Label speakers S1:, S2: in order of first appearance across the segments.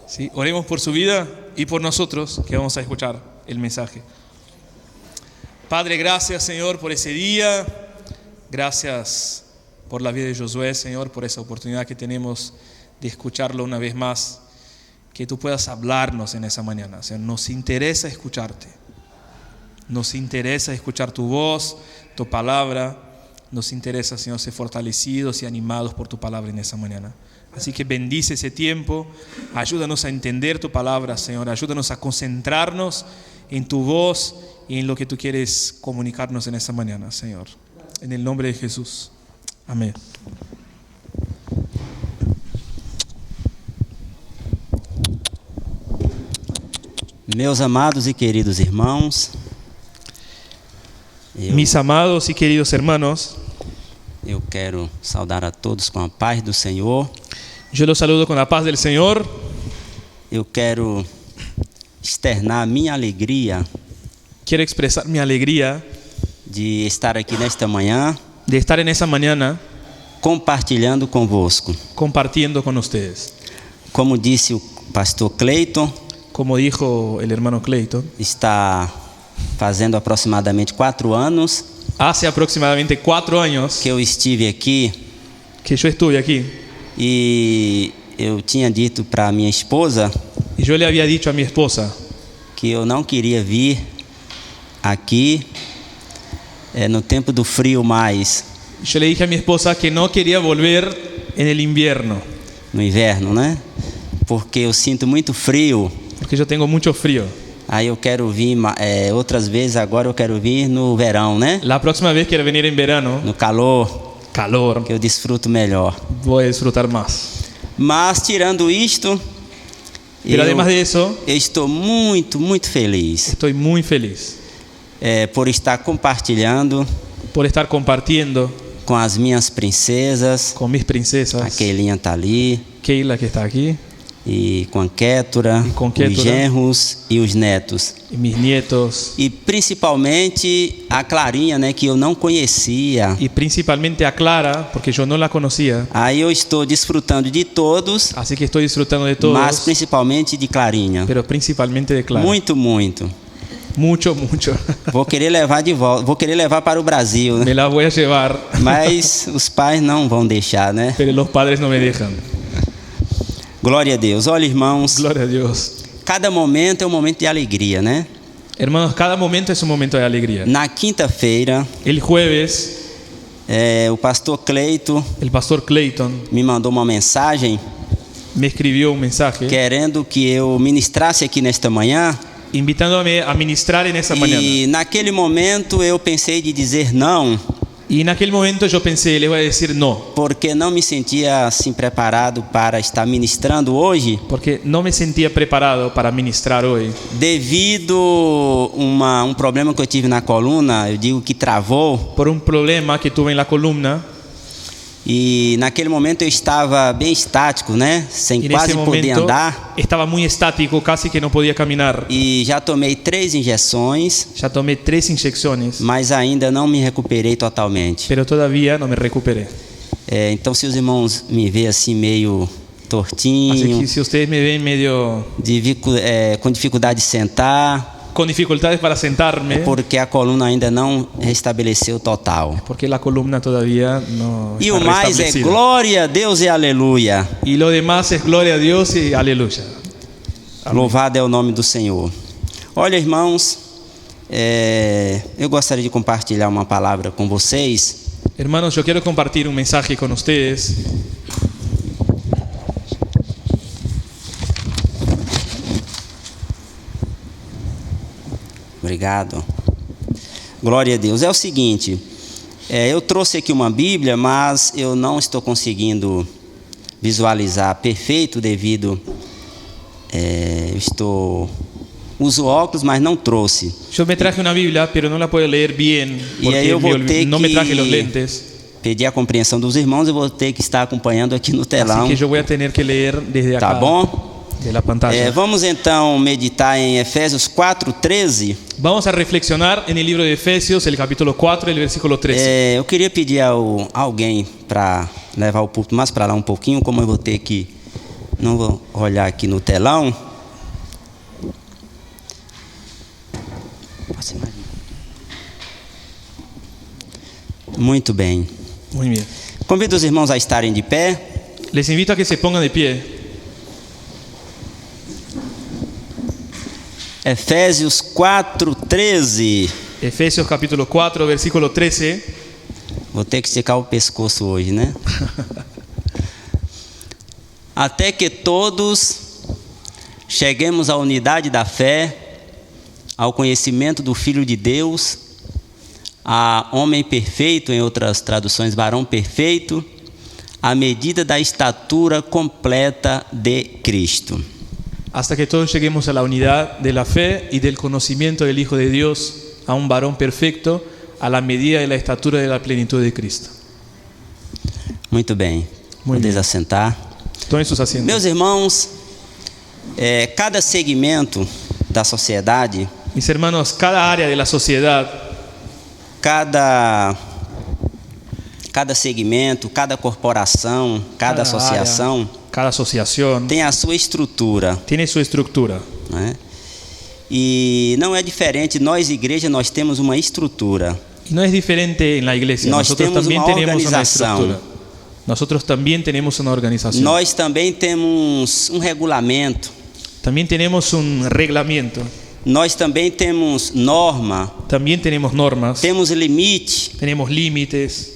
S1: Sí, oremos por su vida y por nosotros que vamos a escuchar el mensaje. Padre, gracias, Señor, por ese día. Gracias por la vida de Josué, Señor, por esa oportunidad que tenemos de escucharlo una vez más. Que tú puedas hablarnos en esa mañana. Señor, nos interesa escucharte. Nos interesa escuchar tu voz, tu palabra. Nos interesa, Señor, ser fortalecidos y animados por tu palabra en esa mañana. Así que bendice ese tiempo, ayúdanos a entender tu palabra, Señor, ayúdanos a concentrarnos en tu voz y en lo que tú quieres comunicarnos en esta mañana, Señor. En el nombre de Jesús. Amén.
S2: Meus amados e queridos irmãos,
S1: Mis amados y queridos hermanos,
S2: eu quero saudar a todos com a paz do Senhor.
S1: yo los saludo con la paz del Señor.
S2: Eu quero externar a minha alegria
S1: Quiero expresar mi alegría
S2: de estar aqui nesta manhã
S1: de estar en esa mañana
S2: compartilhando convosco.
S1: compartiendo con ustedes.
S2: Como disse o pastor Cleiton,
S1: Como dijo el hermano Clayton,
S2: está fazendo aproximadamente 4 anos
S1: hace aproximadamente 4 años
S2: que eu estive aqui
S1: que yo estuve aquí
S2: e eu tinha dito para minha esposa
S1: y yo le había dicho a mi esposa
S2: que eu não queria vir aqui no tempo do frio mais,
S1: yo le dije a mi esposa que no quería volver en el invierno,
S2: no inverno, né? Porque eu sinto muito frio.
S1: porque yo tengo mucho frío.
S2: Aí eu quero vir outras vezes, agora eu quero vir no verão, né?
S1: La próxima vez quiero venir en verano,
S2: No calor,
S1: calor,
S2: que eu desfruto melhor.
S1: voy a disfrutar más.
S2: Mas tirando isto,
S1: Pero además de eso,
S2: eu estou muito, muito feliz
S1: estoy muy feliz
S2: por estar compartilhando
S1: por estar compartiendo
S2: com as minhas princesas.
S1: con mis
S2: A
S1: princesas,
S2: Keilinha tá ali,
S1: Keila que está aquí,
S2: e com a Kétura,
S1: E com
S2: os
S1: Kétura.
S2: genros e os netos.
S1: y mis nietos,
S2: E principalmente a Clarinha, né, que eu não conhecia.
S1: y principalmente a Clara, porque yo no la conocía.
S2: Aí eu estou desfrutando de todos,
S1: Así que estoy disfrutando de todos,
S2: mas principalmente de Clarinha.
S1: pero principalmente de Clara.
S2: Muito, muito.
S1: Mucho, mucho.
S2: Vou querer levar de volta, vou querer levar para o Brasil, né?
S1: Me la voy a llevar,
S2: Mas os pais não vão deixar, né?
S1: pero los padres no me dejan.
S2: Glória a Deus. Olha, irmãos,
S1: Gloria a Dios.
S2: cada momento é um momento de alegria, né?
S1: Hermanos, cada momento es un momento de alegría.
S2: Na quinta-feira,
S1: El jueves,
S2: o pastor Cleito
S1: el pastor Clayton
S2: me mandou uma mensagem
S1: me escribió un mensaje
S2: querendo que eu ministrasse aqui nesta manhã.
S1: invitándome a ministrar en esa mañana.
S2: E naquele momento eu pensei de dizer não,
S1: Y en aquel momento yo pensé, le voy a decir no,
S2: porque não me sentia assim preparado para estar ministrando hoje,
S1: porque no me sentía preparado para ministrar hoy.
S2: devido um problema que eu tive na coluna. Eu digo que travou,
S1: Por un problema que tuve en la columna.
S2: e naquele momento eu estava bem estático, né? Sem
S1: Y en
S2: quase
S1: ese
S2: poder
S1: momento
S2: andar,
S1: estaba muy estático, casi que no podía caminar.
S2: e já tomei 3 injeções,
S1: Ya tomé 3 inyecciones,
S2: mas ainda não me recuperei totalmente.
S1: pero todavía no me recuperé.
S2: Então, se os irmãos me veem assim meio
S1: Así
S2: tortinho,
S1: que si ustedes me ven medio
S2: com dificuldade de sentar,
S1: con dificultades para sentarme,
S2: porque a coluna ainda não restabeleceu total.
S1: porque la columna todavía no
S2: E
S1: está
S2: o mais é
S1: restablecida.
S2: glória a Deus e aleluia.
S1: Y lo demás es gloria a Dios y aleluya.
S2: Louvado é o nome do Senhor. Olha, irmãos, eu gostaria de compartilhar uma palavra com vocês.
S1: Hermanos, yo quiero compartir un mensaje con ustedes.
S2: Obrigado. Glória a Deus. É o seguinte, eu trouxe aqui uma Bíblia, mas eu não estou conseguindo visualizar perfeito devido uso óculos, mas não trouxe.
S1: Yo me traje una Biblia, pero no la puedo leer bien
S2: Y ahí yo
S1: porque
S2: voy
S1: no me traje
S2: que-
S1: los lentes.
S2: Pedir a compreensão dos irmãos, eu vou ter que estar acompanhando aqui no telão.
S1: Así que yo voy a tener que leer desde acá,
S2: Tá bom?
S1: de la pantalla.
S2: Vamos então meditar em Efésios 4:13.
S1: Vamos a reflexionar en el libro de Efesios, el capítulo 4, el versículo 13.
S2: Eu queria pedir a alguém para levar o púlpito mais para lá um pouquinho, como eu vou ter que Não vou olhar aqui no telão. Muito bem.
S1: Muy bien.
S2: Convido os irmãos a estarem de pé.
S1: Les invito a que se pongan de pie.
S2: Efésios 4:13.
S1: Efesios capítulo 4, versículo 13.
S2: Vou ter que esticar o pescoço hoje, né? Até que todos cheguemos à unidade da fé, ao conhecimento do Filho de Deus, a homem perfeito, em outras traduções, varão perfeito, à medida da estatura completa de Cristo.
S1: Hasta que todos lleguemos a la unidad de la fe y del conocimiento del Hijo de Dios, a un varón perfecto, a la medida de la estatura de la plenitud de Cristo.
S2: Muito bem. Podeis assentar.
S1: Tomen sus asientos.
S2: Meus irmãos, cada segmento da sociedade,
S1: Mis hermanos, cada área de la sociedad,
S2: cada segmento, cada corporação, cada associação,
S1: área, cada asociación
S2: tem a sua estrutura,
S1: tiene su estructura.
S2: né? E não é diferente, nós igreja, nós temos uma estrutura.
S1: Y no es diferente en la iglesia.
S2: Nós
S1: Nosotros
S2: temos
S1: también
S2: uma
S1: tenemos una
S2: organização.
S1: estructura. Nosotros también tenemos una organización.
S2: Nós também temos um regulamento.
S1: También tenemos un reglamento.
S2: Nós também temos norma,
S1: También tenemos normas.
S2: temos limite.
S1: Tenemos límites.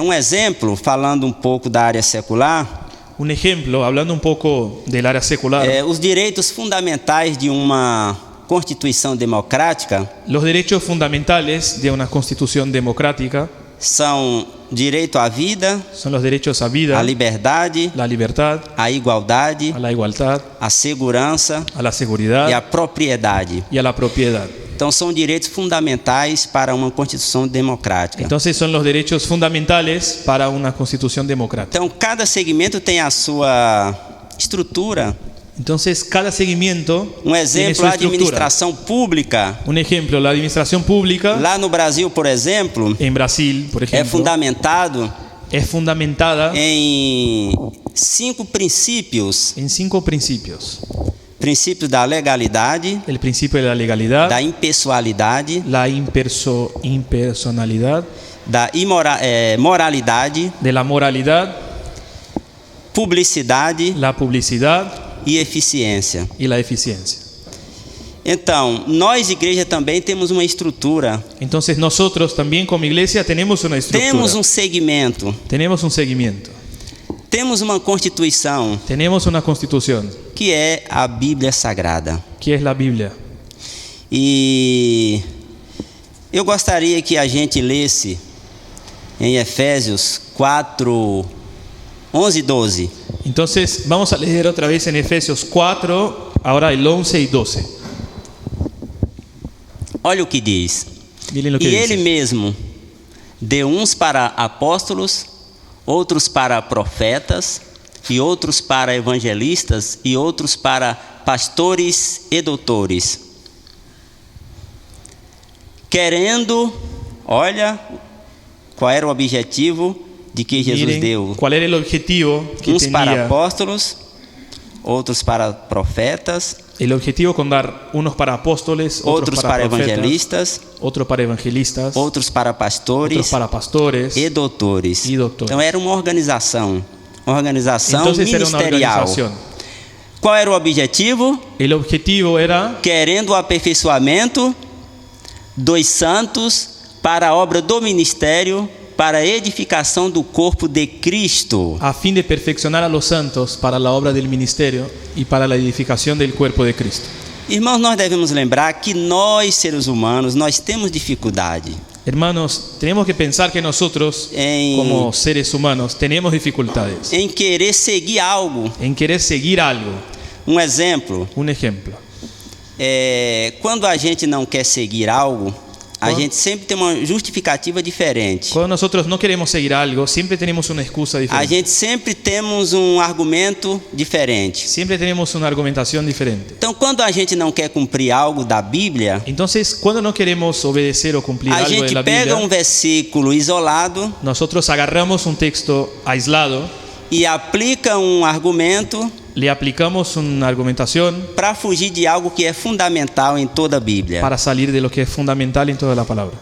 S2: Um exemplo, falando um pouco da área secular,
S1: Un ejemplo, hablando un poco del área secular.
S2: os direitos fundamentais de uma Constituição democrática
S1: Los derechos fundamentales de una constitución democrática
S2: são direito à vida,
S1: son los derechos a vida,
S2: à liberdade,
S1: la libertad,
S2: à igualdade,
S1: a la igualdad,
S2: à segurança
S1: a la seguridad
S2: e à propriedade.
S1: y a la propiedad.
S2: Então são direitos fundamentais para uma Constituição democrática.
S1: Entonces son los derechos fundamentales para una constitución democrática.
S2: Então cada segmento tem a sua estrutura.
S1: Entonces cada seguimiento
S2: Um
S1: tiene
S2: exemplo,
S1: su
S2: a
S1: estructura.
S2: administração pública.
S1: Un ejemplo, la administración pública
S2: Lá no Brasil, por exemplo,
S1: en Brasil, por
S2: é
S1: ejemplo,
S2: fundamentado
S1: es fundamentada
S2: em 5 princípios.
S1: en 5 principios.
S2: Princípios da legalidade,
S1: El principio de la legalidad,
S2: da impessoalidade,
S1: la impersonalidad,
S2: da moralidade,
S1: de la moralidad,
S2: publicidade
S1: la publicidad
S2: e eficiência.
S1: y la eficiencia.
S2: Então, nós, igreja, também temos uma estrutura.
S1: Entonces nosotros también como iglesia tenemos una estructura,
S2: Temos um segmento.
S1: tenemos un seguimiento,
S2: Temos uma Constituição,
S1: tenemos una constitución,
S2: que é a Bíblia Sagrada.
S1: que es la Biblia.
S2: E eu gostaria que a gente lesse em Efésios 4, 11 e 12.
S1: Entonces vamos a leer otra vez en Efesios 4, ahora el 11 y 12.
S2: Olha o que diz.
S1: Miren lo que
S2: E
S1: dice.
S2: ele mesmo deu uns para apóstolos, outros para profetas, e outros para evangelistas, e outros para pastores e doutores. Querendo, olha qual era o objetivo de que Jesus
S1: Miren
S2: deu.
S1: cuál era el objetivo que
S2: Uns para
S1: tenía.
S2: apóstolos, outros para profetas,
S1: El objetivo con dar unos para apóstoles,
S2: outros para
S1: profetas,
S2: evangelistas,
S1: otro para evangelistas,
S2: outros para
S1: otros
S2: pastores
S1: para pastores.
S2: e doutores.
S1: E doutores.
S2: Então era uma organização
S1: Entonces era una
S2: ministerial.
S1: organización.
S2: Qual era o objetivo?
S1: El objetivo era
S2: Querendo o aperfeiçoamento dos santos para a obra do ministério, para a edificação do corpo de Cristo.
S1: a fin de perfeccionar a los santos para la obra del ministerio y para la edificación del cuerpo de Cristo.
S2: Irmãos, nós devemos lembrar que nós, seres humanos, nós temos dificuldade
S1: Hermanos, tenemos que pensar que nosotros,
S2: En-
S1: como seres humanos, tenemos dificultades
S2: em querer seguir algo.
S1: en querer seguir algo.
S2: Um exemplo,
S1: Un ejemplo.
S2: quando a gente não quer seguir algo, a
S1: Quando-
S2: gente sempre tem uma justificativa diferente.
S1: Cuando nosotros no queremos seguir algo, siempre tenemos una excusa
S2: A
S1: diferente.
S2: gente sempre temos um argumento diferente.
S1: Siempre tenemos una argumentación diferente.
S2: Então, quando a gente não quer cumprir algo da Bíblia,
S1: Entonces, cuando no queremos obedecer o cumplir
S2: a
S1: algo de
S2: gente
S1: la
S2: pega
S1: Biblia,
S2: um versículo isolado
S1: nosotros agarramos un texto aislado
S2: e aplica um argumento
S1: le aplicamos una argumentación
S2: para fugir de algo que é fundamental em toda a Bíblia.
S1: para salir de lo que es fundamental en toda la palabra.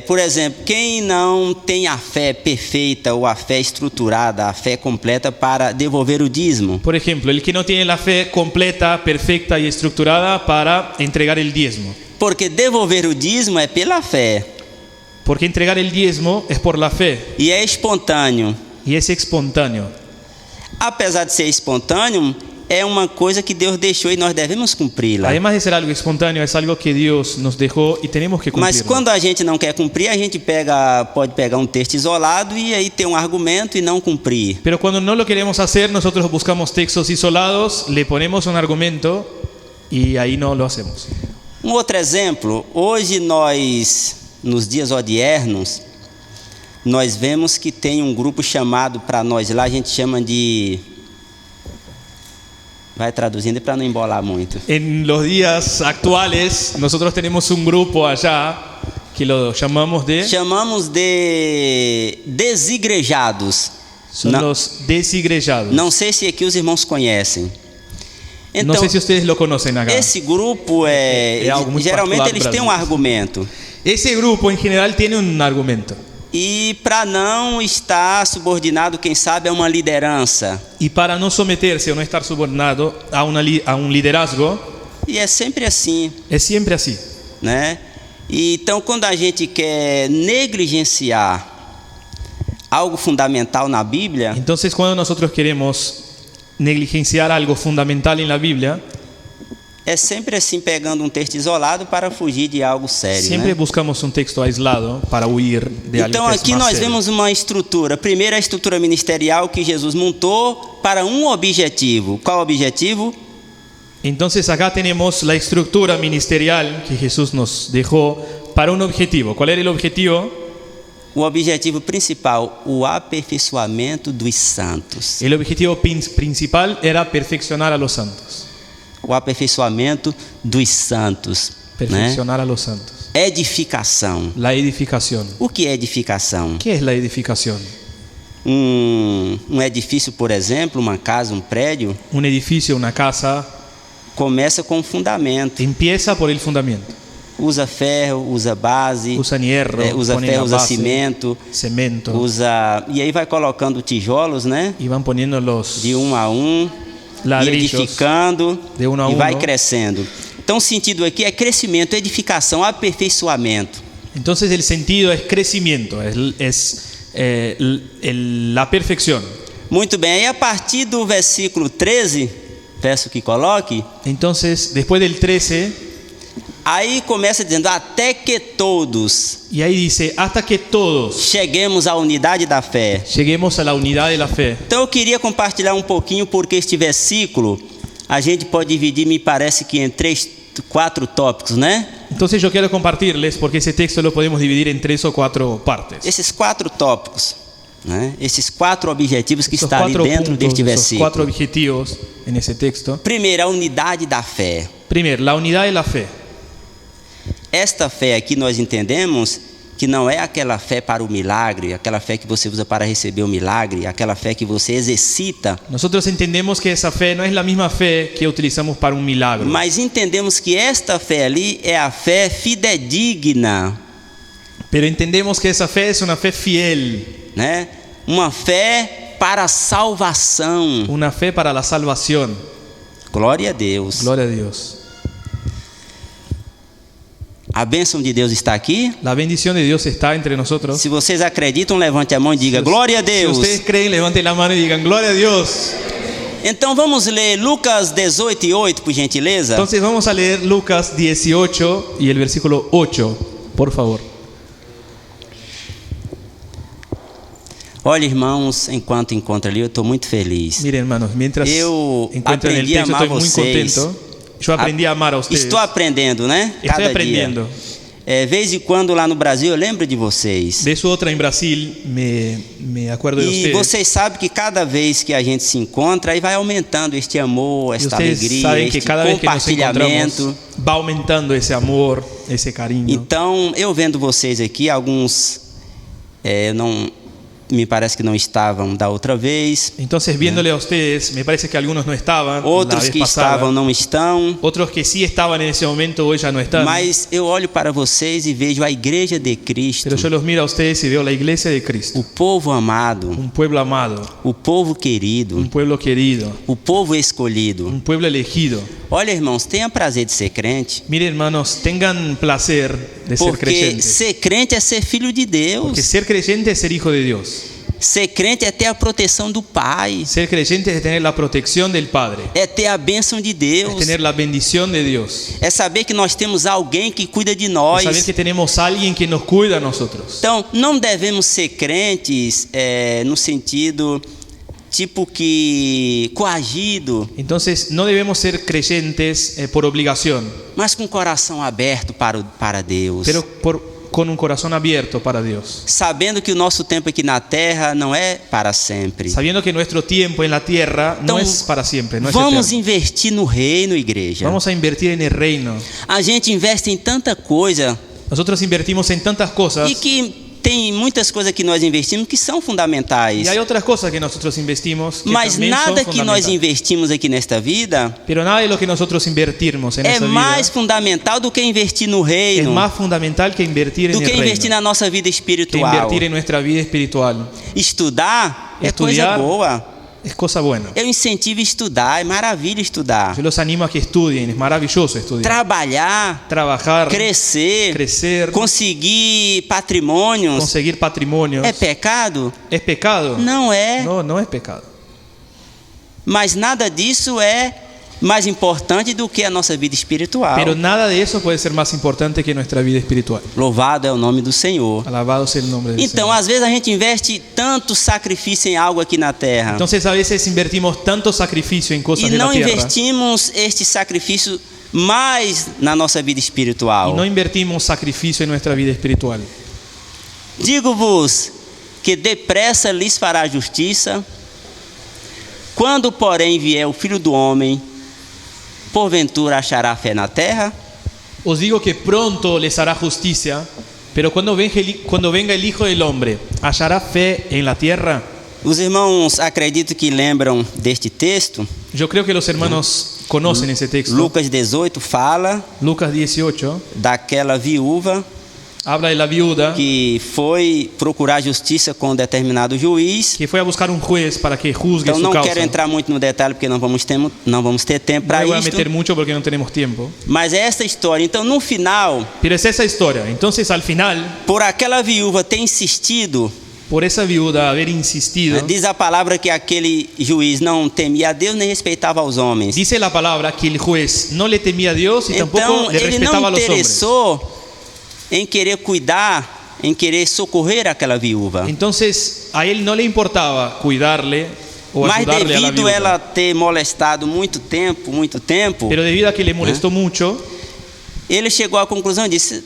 S2: Por exemplo, quem não tem a fé perfeita ou a fé estruturada, a fé completa para devolver o dízimo?
S1: Por ejemplo, el que no tiene la fe completa, perfecta y estructurada para entregar el diezmo.
S2: Porque devolver o dízimo é pela fé
S1: Porque entregar el diezmo es por la fe
S2: e é espontâneo.
S1: y es espontáneo.
S2: Apesar de ser espontâneo, é uma coisa que Deus deixou e nós devemos cumpri-la.
S1: Además de ser algo espontáneo, es algo que Dios nos dejó y tenemos que
S2: Mas
S1: cumplirlo.
S2: quando a gente não quer cumprir, a gente pode pegar um texto isolado e aí ter um argumento e não cumprir.
S1: Pero cuando no lo queremos hacer, nosotros buscamos textos isolados, le ponemos un argumento y ahí no lo hacemos.
S2: Um outro exemplo, hoje nós, nos dias odiernos, nós vemos que tem um grupo chamado para nós lá, a gente chama de... Vai traduzindo para não embolar muito.
S1: En los días actuales, nosotros tenemos un grupo allá que lo llamamos de...
S2: Chamamos de desigrejados.
S1: Son los desigrejados.
S2: Não sei se aqui os irmãos conhecem.
S1: No sé si ustedes lo conocen acá.
S2: Esse grupo
S1: algo muito
S2: geralmente
S1: particular
S2: eles
S1: do
S2: têm um
S1: Brasil.
S2: argumento.
S1: Ese grupo en general tiene un argumento.
S2: E para não estar subordinado, quem sabe, a uma liderança.
S1: Y para no someterse o no estar subordinado a un liderazgo,
S2: E é sempre assim,
S1: es siempre así.
S2: né? E então, quando a gente quer negligenciar algo fundamental na Bíblia,
S1: Entonces, cuando nosotros queremos negligenciar algo fundamental en la Biblia,
S2: é sempre assim, pegando um texto isolado para fugir de algo sério,
S1: siempre
S2: né?
S1: buscamos un texto aislado para huir de algo
S2: Então
S1: que es
S2: aqui
S1: más
S2: nós
S1: serio.
S2: vemos uma estrutura. Primeiro, a estrutura ministerial que Jesus montou para um objetivo. Qual objetivo?
S1: Entonces acá tenemos la estructura ministerial que Jesús nos dejó para un objetivo. ¿Cuál era el objetivo?
S2: O objetivo principal, o aperfeiçoamento dos santos.
S1: El objetivo principal era perfeccionar a los santos.
S2: O aperfeiçoamento dos santos, né?
S1: Perfeccionar a los santos.
S2: Edificação.
S1: La edificación.
S2: O que é edificação?
S1: ¿Qué es la edificación?
S2: Um edifício, por exemplo, uma casa, um prédio,
S1: Un edificio, una casa,
S2: começa com um fundamento.
S1: empieza por el fundamento.
S2: Usa ferro, usa base,
S1: Usan hierro,
S2: usa
S1: ponen
S2: ferro,
S1: la
S2: usa
S1: base,
S2: cimento,
S1: cemento,
S2: e aí vai colocando tijolos, né?
S1: y van poniendo los
S2: De um a um, e
S1: ladrillos
S2: edificando,
S1: de um a
S2: e
S1: um,
S2: vai
S1: não?
S2: crescendo. Então o sentido aqui é crescimento, edificação, aperfeiçoamento.
S1: Entonces el sentido es crecimiento, la perfección.
S2: Muito bem, aí a partir do versículo 13, peço que coloque,
S1: Entonces después del 13,
S2: aí começa dizendo, até que todos
S1: y ahí dice, hasta que todos
S2: cheguemos à unidade da fé.
S1: lleguemos a la unidad de la fe.
S2: Então eu queria compartilhar um pouquinho, porque este versículo a gente pode dividir, me parece que em 4 tópicos, né?
S1: Entonces yo quiero compartirles, porque ese texto lo podemos dividir en 3 o 4 partes.
S2: Esses 4 tópicos, né? Esses 4 objetivos que
S1: Esos
S2: estão ali
S1: 4
S2: dentro
S1: puntos,
S2: deste
S1: esos 4
S2: versículo.
S1: objetivos en ese texto.
S2: Primeiro, a unidade da fé.
S1: Primero, la unidad de la fe.
S2: Esta fé aqui nós entendemos que não é aquela fé para o milagre, aquela fé que você usa para receber o milagre, aquela fé que você exercita,
S1: Nosotros entendemos que esa fe no es la misma fe que utilizamos para un milagro.
S2: mas entendemos que esta fé ali é a fé fidedigna,
S1: Pero entendemos que esa fe es una fe fiel,
S2: né? Uma fé para a salvação.
S1: una fe para la salvación.
S2: Glória a Deus.
S1: Gloria a Dios.
S2: A bênção de Deus está aqui.
S1: La bendición de Dios está entre nosotros.
S2: Se vocês acreditam, levante a mão e diga glória a
S1: Si
S2: Deus.
S1: ustedes creen, levanten la mano y digan gloria a Dios.
S2: Então vamos ler Lucas 18:8, por gentileza.
S1: Entonces vamos a leer Lucas 18 y el versículo 8, por favor.
S2: Olha, irmãos, enquanto encontra ali, eu estou muito feliz.
S1: Miren, hermanos, mientras
S2: Eu
S1: encuentran el
S2: aprendi a
S1: texto,
S2: amar
S1: estoy muy
S2: vocês.
S1: contento. Yo aprendí a amar a ustedes.
S2: Estou aprendendo, né?
S1: Estoy
S2: Cada
S1: aprendiendo.
S2: dia. Vez em quando lá no Brasil eu lembro de vocês.
S1: De eso otra en Brasil, me acuerdo de
S2: E
S1: ustedes.
S2: vocês sabem que cada vez que a gente se encontra, aí vai aumentando este amor,
S1: Y
S2: esta
S1: ustedes
S2: alegria,
S1: saben que
S2: este
S1: cada vez que nos encontramos
S2: compartilhamento.
S1: va aumentando ese amor, ese cariño.
S2: Então, eu vendo vocês aqui, alguns me parece que não estavam da outra vez.
S1: Entonces, viéndole a ustedes, me parece que algunos no estaban la
S2: Outros
S1: vez
S2: que
S1: pasada.
S2: estavam não estão.
S1: Otros que sí estaban en ese momento hoy ya no están.
S2: Mas eu olho para vocês e vejo a igreja de Cristo,
S1: Pero yo los miro a ustedes y veo la iglesia de Cristo.
S2: o povo amado,
S1: Un pueblo amado,
S2: o povo querido,
S1: un pueblo querido,
S2: o povo escolhido.
S1: un pueblo elegido.
S2: Olha, irmãos, tenha prazer de ser crente,
S1: Miren, hermanos, tengan placer de ser
S2: porque
S1: creyentes.
S2: ser crente é ser filho de Deus.
S1: Porque ser creyente es ser hijo de Dios.
S2: Ser crente é ter a proteção do Pai,
S1: Ser creyente es tener la protección del Padre.
S2: é ter a bênção de
S1: Es
S2: Deus,
S1: tener la bendición de Dios.
S2: é saber que nós temos alguém que cuida de
S1: Es
S2: nós.
S1: saber que tenemos a alguien que nos cuida a nosotros.
S2: Então, não devemos ser crentes no sentido tipo que coagido,
S1: Entonces, no debemos ser creyentes por obligación,
S2: mas com o coração aberto para Deus.
S1: pero con un corazón abierto para Dios.
S2: Sabendo que o nosso tempo aqui na terra não é para sempre.
S1: Sabiendo que nuestro tiempo en la tierra no
S2: Então,
S1: es para siempre, no es
S2: vamos
S1: eterno.
S2: investir no reino, igreja.
S1: Vamos a invertir en el reino.
S2: A gente investe em tanta coisa
S1: Nosotros invertimos en tantas cosas
S2: e que tem muitas coisas que nós investimos que são fundamentais.
S1: y hay otras cosas que nosotros investimos que
S2: Mas
S1: también
S2: nada
S1: son
S2: que nós
S1: fundamentales.
S2: investimos aqui nesta vida
S1: Pero nada de lo que nosotros invertimos en
S2: é
S1: esa
S2: mais
S1: vida
S2: fundamental do que investir no
S1: es
S2: reino,
S1: más fundamental que invertir
S2: do
S1: en
S2: que
S1: el
S2: investir
S1: reino,
S2: na nossa vida
S1: que
S2: espiritual.
S1: invertir en nuestra vida espiritual.
S2: Estudar é coisa
S1: Estudiar
S2: boa.
S1: Es cosa buena.
S2: Eu incentivo a estudar, é maravilha estudar.
S1: Yo los animo a que estudien, es maravilloso estudiar.
S2: Trabalhar,
S1: Trabajar,
S2: crecer, conseguir patrimônios.
S1: conseguir patrimonios.
S2: É pecado?
S1: ¿Es pecado?
S2: Não é.
S1: No, no es pecado.
S2: Mas nada disso é mais importante do que a nossa vida espiritual.
S1: Pero nada de eso puede ser más importante que nuestra vida espiritual.
S2: Louvado é o nome do Senhor.
S1: Alabado sea el nombre del
S2: Então,
S1: Señor.
S2: às vezes a gente investe tanto sacrifício em algo aqui na terra
S1: Entonces a veces invertimos tanto sacrificio en cosas
S2: e
S1: de la
S2: não
S1: tierra
S2: investimos este sacrifício mais na nossa vida espiritual.
S1: y no invertimos sacrificio en nuestra vida espiritual.
S2: Digo-vos que depressa lhes fará justiça, quando, porém, vier o Filho do Homem, porventura achará fé na terra?
S1: Os digo que pronto les hará justicia, pero cuando venga el Hijo del Hombre, ¿hallará fe en la tierra?
S2: Os irmãos acredito que lembram deste texto.
S1: Yo creo que los hermanos conocen ese texto.
S2: Lucas 18 fala
S1: Lucas 18
S2: daquela viúva
S1: habla de la viuda
S2: que foi procurar justiça com um determinado juiz.
S1: que fue a buscar un juez para que juzgue
S2: Então
S1: su
S2: não
S1: causa.
S2: quero entrar muito no detalhe porque não vamos ter tempo
S1: No
S2: para
S1: me voy a
S2: isso.
S1: meter mucho porque no tenemos tiempo.
S2: Mas é essa história. Então no final,
S1: Pero es esa historia. Entonces al final,
S2: por aquela viúva ter insistido,
S1: por esa viuda haber insistido,
S2: diz a palavra que aquele juiz não temia a Deus nem respeitava aos homens.
S1: dice la palabra que el juez no le temía a Dios y tampoco
S2: Então
S1: le
S2: ele
S1: respetaba
S2: não
S1: a los hombres.
S2: interessou em querer cuidar, em querer socorrer aquela viúva.
S1: Entonces a él no le importaba cuidarle o
S2: Mas
S1: ayudarle a la
S2: devido
S1: viuda.
S2: ela ter molestado muito tempo,
S1: Pero debido a que le molestó mucho,
S2: ele chegou à conclusão e disse: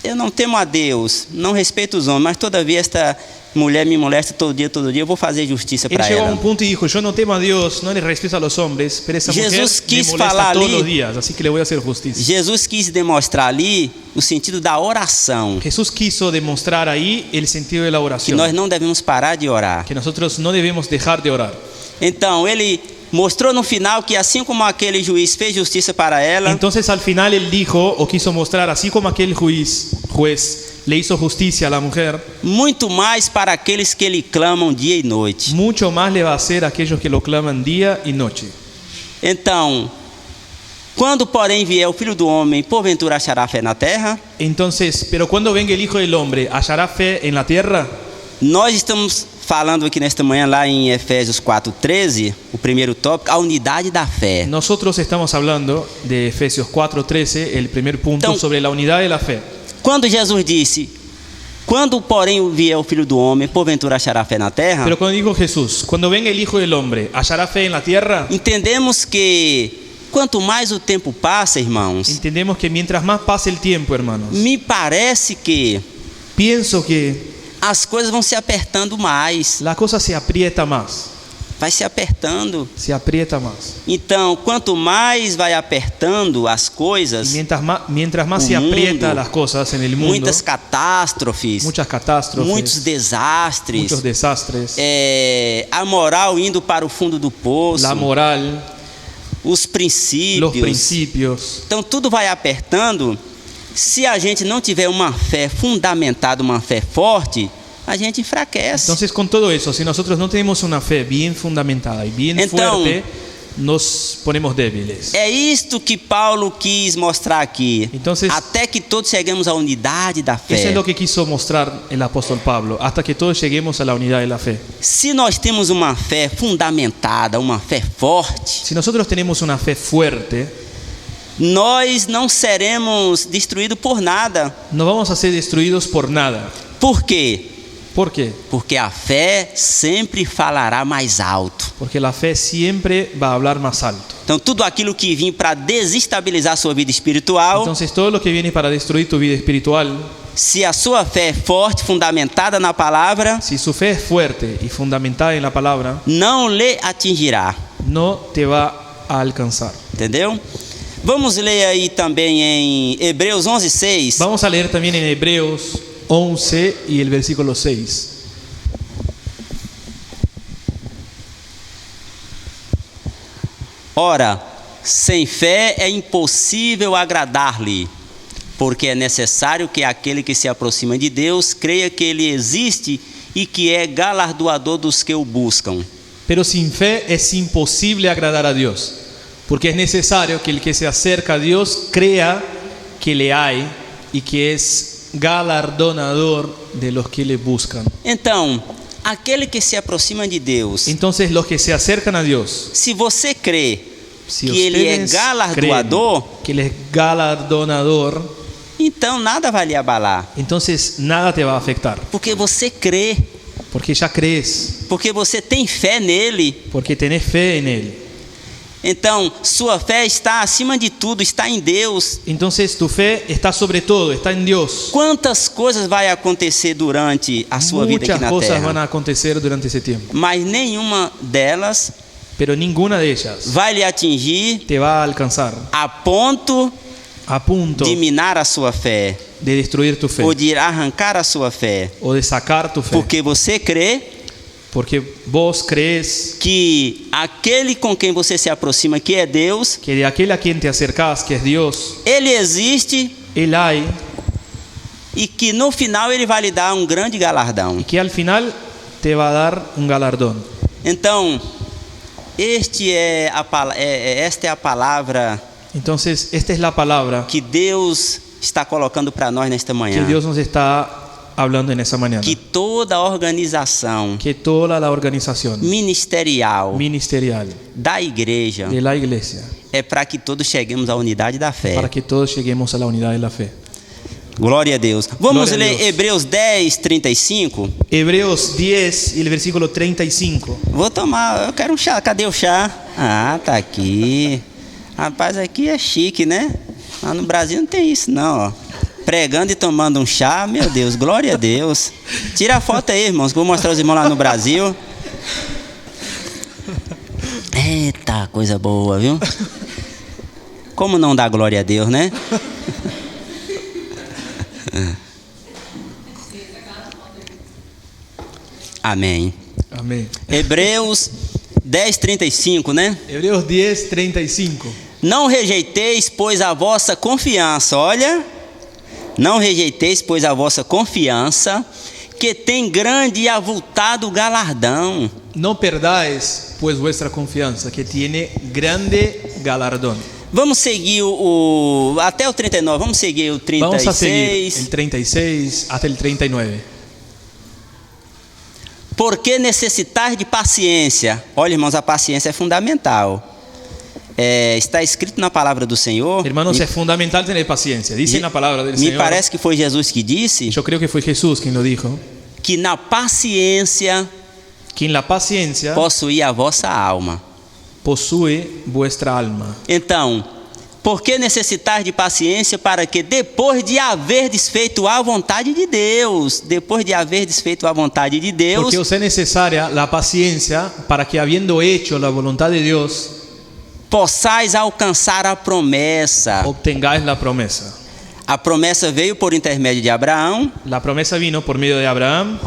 S2: eu não temo a Deus, não respeito os homens, mas todavia esta mulher me molesta todo dia, eu vou fazer justiça
S1: él
S2: para
S1: llegó a
S2: ela.
S1: un punto y dijo, yo no temo a Dios, no le respeto a los hombres, pero esa mujer
S2: Jesus
S1: me
S2: quis
S1: molesta
S2: falar
S1: todos
S2: ali-
S1: los días, así que le voy a hacer justicia.
S2: Jesus quis demonstrar ali o sentido da oração,
S1: Jesús quiso demostrar ahí el sentido de la
S2: que
S1: oración,
S2: nós não devemos parar de orar.
S1: que nosotros no debemos dejar de orar.
S2: Então ele mostrou no final que assim como aquele juiz fez justiça para ela,
S1: Entonces al final él dijo o quiso mostrar, así como aquel juez le hizo justicia a la mujer,
S2: muito mais para aqueles que lhe clamam dia e noite.
S1: mucho más le va a hacer a aquellos que lo claman día y noche.
S2: Então, quando porém vier o Filho do Homem, porventura achará fé na terra?
S1: Entonces, pero cuando venga el Hijo del Hombre, ¿hallará fe en la tierra?
S2: Nós estamos falando aqui nesta manhã lá em Efésios 4:13, o primeiro tópico, a unidade da fé.
S1: Nosotros estamos hablando de Efesios 4:13, el primer punto
S2: Então-
S1: sobre la unidad de la fe.
S2: Quando Jesus disse: quando porém vier o Filho do Homem, porventura achará fé na terra?
S1: Pero cuando dijo Jesús, cuando venga el Hijo del Hombre, ¿hallará fe en la tierra?
S2: Entendemos que quanto mais o tempo passa, irmãos,
S1: Entendemos que mientras más pase el tiempo, hermanos,
S2: me parece que
S1: pienso que
S2: as coisas vão se apertando mais.
S1: la cosa se aprieta más.
S2: vai se apertando.
S1: se aprieta más.
S2: Então, quanto mais vai apertando as
S1: Y
S2: coisas,
S1: mientras más se
S2: O mundo,
S1: aprieta las cosas en el mundo,
S2: muitas catástrofes,
S1: muchas catástrofes,
S2: muitos desastres,
S1: muchos desastres,
S2: a moral indo para o fundo do poço,
S1: la moral,
S2: os
S1: los
S2: princípios.
S1: principios.
S2: Então, tudo vai apertando. Se a gente não tiver uma fé fundamentada, uma fé forte, a gente enfraquece.
S1: Entonces, con todo eso, si nosotros no tenemos una fe bien fundamentada y bien fuerte, nos ponemos débiles.
S2: É isto que Paulo quis mostrar aqui.
S1: Entonces,
S2: até que todos cheguemos à unidade da
S1: Eso
S2: fé.
S1: es lo que quiso mostrar el apóstol Pablo, hasta que todos lleguemos a la unidad de la fe.
S2: Se nós temos uma fé fundamentada, uma fé forte,
S1: Si nosotros tenemos una fe fuerte,
S2: nós não seremos destruídos por nada.
S1: no vamos a ser destruidos por nada.
S2: Por quê?
S1: ¿Por qué?
S2: Porque a fé sempre falará mais alto.
S1: Porque la fe siempre va a hablar más alto.
S2: Então, tudo aquilo que vim para desestabilizar a sua vida espiritual,
S1: Entonces, todo lo que viene para destruir tu vida espiritual,
S2: se a sua fé é forte, fundamentada na palavra,
S1: si su fe es fuerte y fundamentada en la palabra,
S2: não lhe atingirá.
S1: no te va a alcanzar.
S2: Entendeu? Vamos ler aí também em Hebreus 11:6.
S1: Vamos a leer también en Hebreos 11 y el versículo 6.
S2: Ora, sem fé é impossível agradar-lhe, porque é necessário que aquele que se aproxima de Deus creia que Ele existe e que é galardoador dos que o buscam.
S1: Pero sin fe es imposible agradar a Dios, porque es necesario que el que se acerca a Dios crea que le hay y que es galardonador de los que le buscan.
S2: Então, aquele que se aproxima de Deus,
S1: Entonces, los que se acercan a Dios,
S2: se você crê
S1: si
S2: que Ele é
S1: ustedes
S2: galardoador,
S1: creen que Él es galardonador,
S2: então nada vai lhe abalar,
S1: entonces nada te va a afectar,
S2: porque você crê,
S1: porque ya crees,
S2: porque você tem fé nele.
S1: porque tenés fe en Él.
S2: Então, sua fé está acima de tudo, está em Deus.
S1: Entonces, tu fe está sobre todo, está en Dios.
S2: Quantas coisas vai acontecer durante a sua vida aqui
S1: Muchas
S2: na
S1: cosas van
S2: terra,
S1: a acontecer durante ese tiempo,
S2: mas nenhuma delas
S1: pero ninguna de ellas
S2: vai lhe atingir
S1: te va a alcanzar
S2: a ponto
S1: a punto
S2: de minar a sua fé,
S1: de destruir tu fe
S2: ou de arrancar a sua fé,
S1: o de sacar tu fe,
S2: porque você crê
S1: porque vos crees
S2: que aquele com quem você se aproxima, que é Deus,
S1: que de aquel a quien te acercás, que es Dios,
S2: Ele existe
S1: Él hay,
S2: e que no final Ele vai lhe dar um grande galardão.
S1: y que al final te va a dar un galardón.
S2: Então, esta é a palavra
S1: Entonces, esta es la palabra
S2: que Deus está colocando para nós nesta
S1: que
S2: manhã.
S1: Dios nos está hablando en esa mañana.
S2: Que toda a organização
S1: Que toda la organización
S2: ministerial
S1: ministerial
S2: da igreja
S1: de la iglesia,
S2: é para que todos cheguemos à unidade da fé.
S1: para que todos lleguemos a la unidad de la fe.
S2: Glória a Deus. Vamos
S1: Glória a
S2: ler
S1: Deus.
S2: Hebreus 10:35.
S1: Hebreos 10 y el versículo 35.
S2: Vou tomar, eu quero um chá. Cadê o chá? Ah, tá aqui. Rapaz, aqui é chique, né? Lá no Brasil não tem isso não, ó. Pregando e tomando um chá, meu Deus, glória a Deus. Tira a foto aí, irmãos, que eu vou mostrar os irmãos lá no Brasil. Eita, coisa boa, viu? Como não dá glória a Deus, né? Amém.
S1: Amén.
S2: Hebreus 10:35, né?
S1: Hebreos 10, 35.
S2: Não rejeiteis, pois, a vossa confiança. Olha, não rejeiteis, pois, a vossa confiança, que tem grande e avultado galardão.
S1: No perdáis pues vuestra confianza, que tiene grande galardón.
S2: Vamos seguir até o 39, vamos seguir o
S1: Vamos a seguir
S2: 36.
S1: el 36 hasta el 39.
S2: Porque necessitais de paciência. Olha, irmãos, a paciência é fundamental. Está escrito na palavra do Senhor.
S1: Hermanos, es fundamental tener paciencia. Dice en la palabra del
S2: Me
S1: Señor.
S2: parece que foi Jesus que disse
S1: Yo creo que fue Jesús quien lo dijo.
S2: que na paciência
S1: Que en la paciencia
S2: possuía a vossa alma.
S1: posee vuestra alma.
S2: Então, Por que necessitar de paciência para que depois de haver desfeito a vontade de Deus,
S3: Porque os é necessária a paciência para que, habiendo hecho la voluntad de Dios,
S2: possais alcançar a promessa.
S3: obtengáis la promesa.
S2: A promessa veio por intermédio de Abraão,
S3: La promesa vino por medio de Abraham,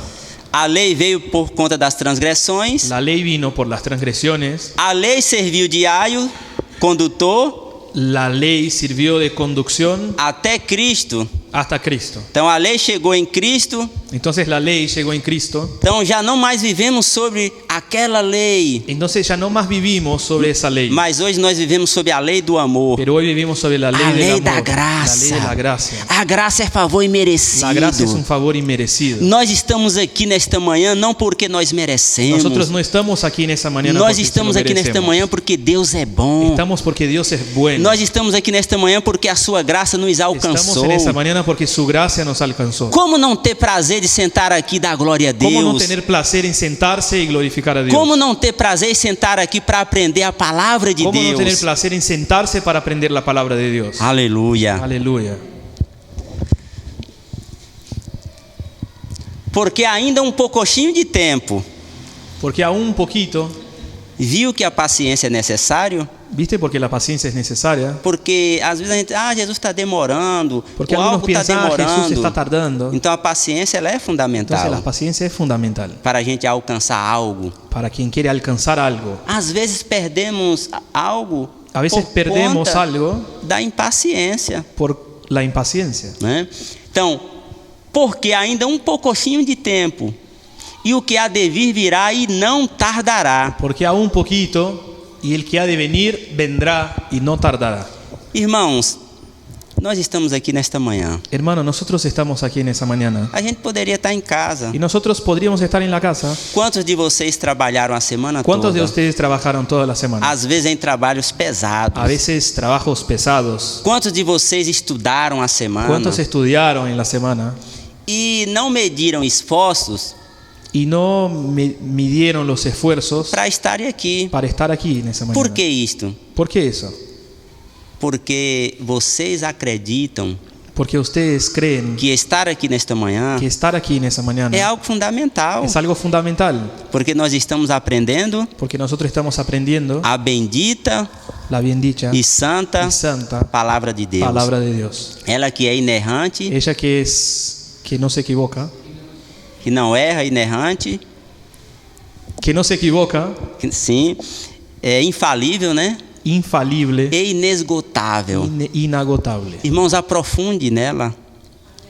S2: a lei veio por conta das transgressões,
S3: la ley vino por las transgresiones,
S2: a lei serviu de aio condutor
S3: la ley sirvió de conducción
S2: até Cristo.
S3: hasta Cristo.
S2: Então a lei chegou em Cristo,
S3: Entonces la ley llegó en Cristo.
S2: então já não mais vivemos sobre aquela lei,
S3: Entonces ya no más vivimos sobre esa ley,
S2: mas hoje nós vivemos sobre a lei do amor.
S3: pero hoy vivimos sobre la ley
S2: A
S3: del
S2: lei
S3: amor,
S2: da
S3: la ley
S2: graça.
S3: de la gracia.
S2: A graça é favor imerecido.
S3: La gracia es un favor inmerecido.
S2: Nós estamos aqui nesta manhã não porque nós merecemos.
S3: Nosotros no estamos aquí en esa mañana
S2: Nós
S3: porque
S2: estamos
S3: se lo
S2: aqui nesta
S3: merecemos.
S2: manhã porque Deus é bom.
S3: Estamos porque Dios es bueno.
S2: Nós estamos aqui nesta manhã porque a sua graça nos
S3: Estamos
S2: alcançou.
S3: en esa mañana porque su gracia nos alcanzó.
S2: Como não ter prazer de sentar aqui e dar glória a
S3: ¿Cómo no
S2: Deus?
S3: tener placer en sentarse y glorificar a Dios?
S2: Como não ter prazer em sentar aqui para aprender a palavra de
S3: ¿Cómo no tener
S2: Deus?
S3: placer en sentarse para aprender la palabra de Dios?
S2: Aleluia.
S3: Aleluya.
S2: Porque ainda pouquinho de tempo,
S3: Porque aún un poquito,
S2: viu que a paciência é necessário?
S3: ¿viste? Porque la paciencia es necesaria.
S2: Porque às vezes a gente, Jesus está demorando,
S3: Porque
S2: ou
S3: algunos
S2: algo está
S3: piensan, Jesús
S2: demorando.
S3: está tardando.
S2: Então a paciência ela é
S3: Entonces
S2: fundamental
S3: la paciencia es fundamental
S2: para a gente alcançar algo.
S3: para quien quiere alcanzar algo.
S2: Às vezes perdemos algo
S3: A veces
S2: por
S3: perdemos
S2: conta
S3: algo
S2: da impaciência,
S3: por la impaciencia.
S2: né? Então, porque ainda pouquinho de tempo, e o que há de vir virá e não tardará.
S3: Porque aún poquito, y el que ha de venir vendrá y no tardará.
S2: Irmãos, nós estamos aqui nesta manhã.
S3: Hermano, nosotros estamos aquí en esa mañana.
S2: A gente poderia estar em casa.
S3: Y nosotros podríamos estar en la casa.
S2: Quantos de vocês trabalharam a semana
S3: ¿Cuántos de
S2: toda?
S3: ustedes trabajaron toda la semana?
S2: Às vezes em trabalhos pesados.
S3: A veces trabajos pesados.
S2: Quantos de vocês estudaram a semana
S3: ¿Cuántos estudiaron en la semana
S2: e não mediram esforços
S3: y no midieron los esfuerzos
S2: para estarem aqui?
S3: para estar aquí en esa mañana?
S2: Por que isto?
S3: ¿Por qué eso?
S2: Porque vocês acreditam
S3: Porque ustedes creen
S2: que estar aqui nesta manhã
S3: que estar aquí en esa mañana
S2: é algo fundamental.
S3: es algo fundamental.
S2: Porque nós estamos aprendendo
S3: Porque nosotros estamos aprendiendo
S2: a bendita
S3: la bien dicha
S2: e santa
S3: y santa
S2: palavra de Deus.
S3: palabra de Dios.
S2: Ela que é inerrante,
S3: Ella que no se equivoca,
S2: que não erra, inerrante,
S3: que no se equivoca,
S2: que, sim, é infalível, né?
S3: infalible,
S2: E inesgotável.
S3: inagotable.
S2: Irmãos, aprofunde nela.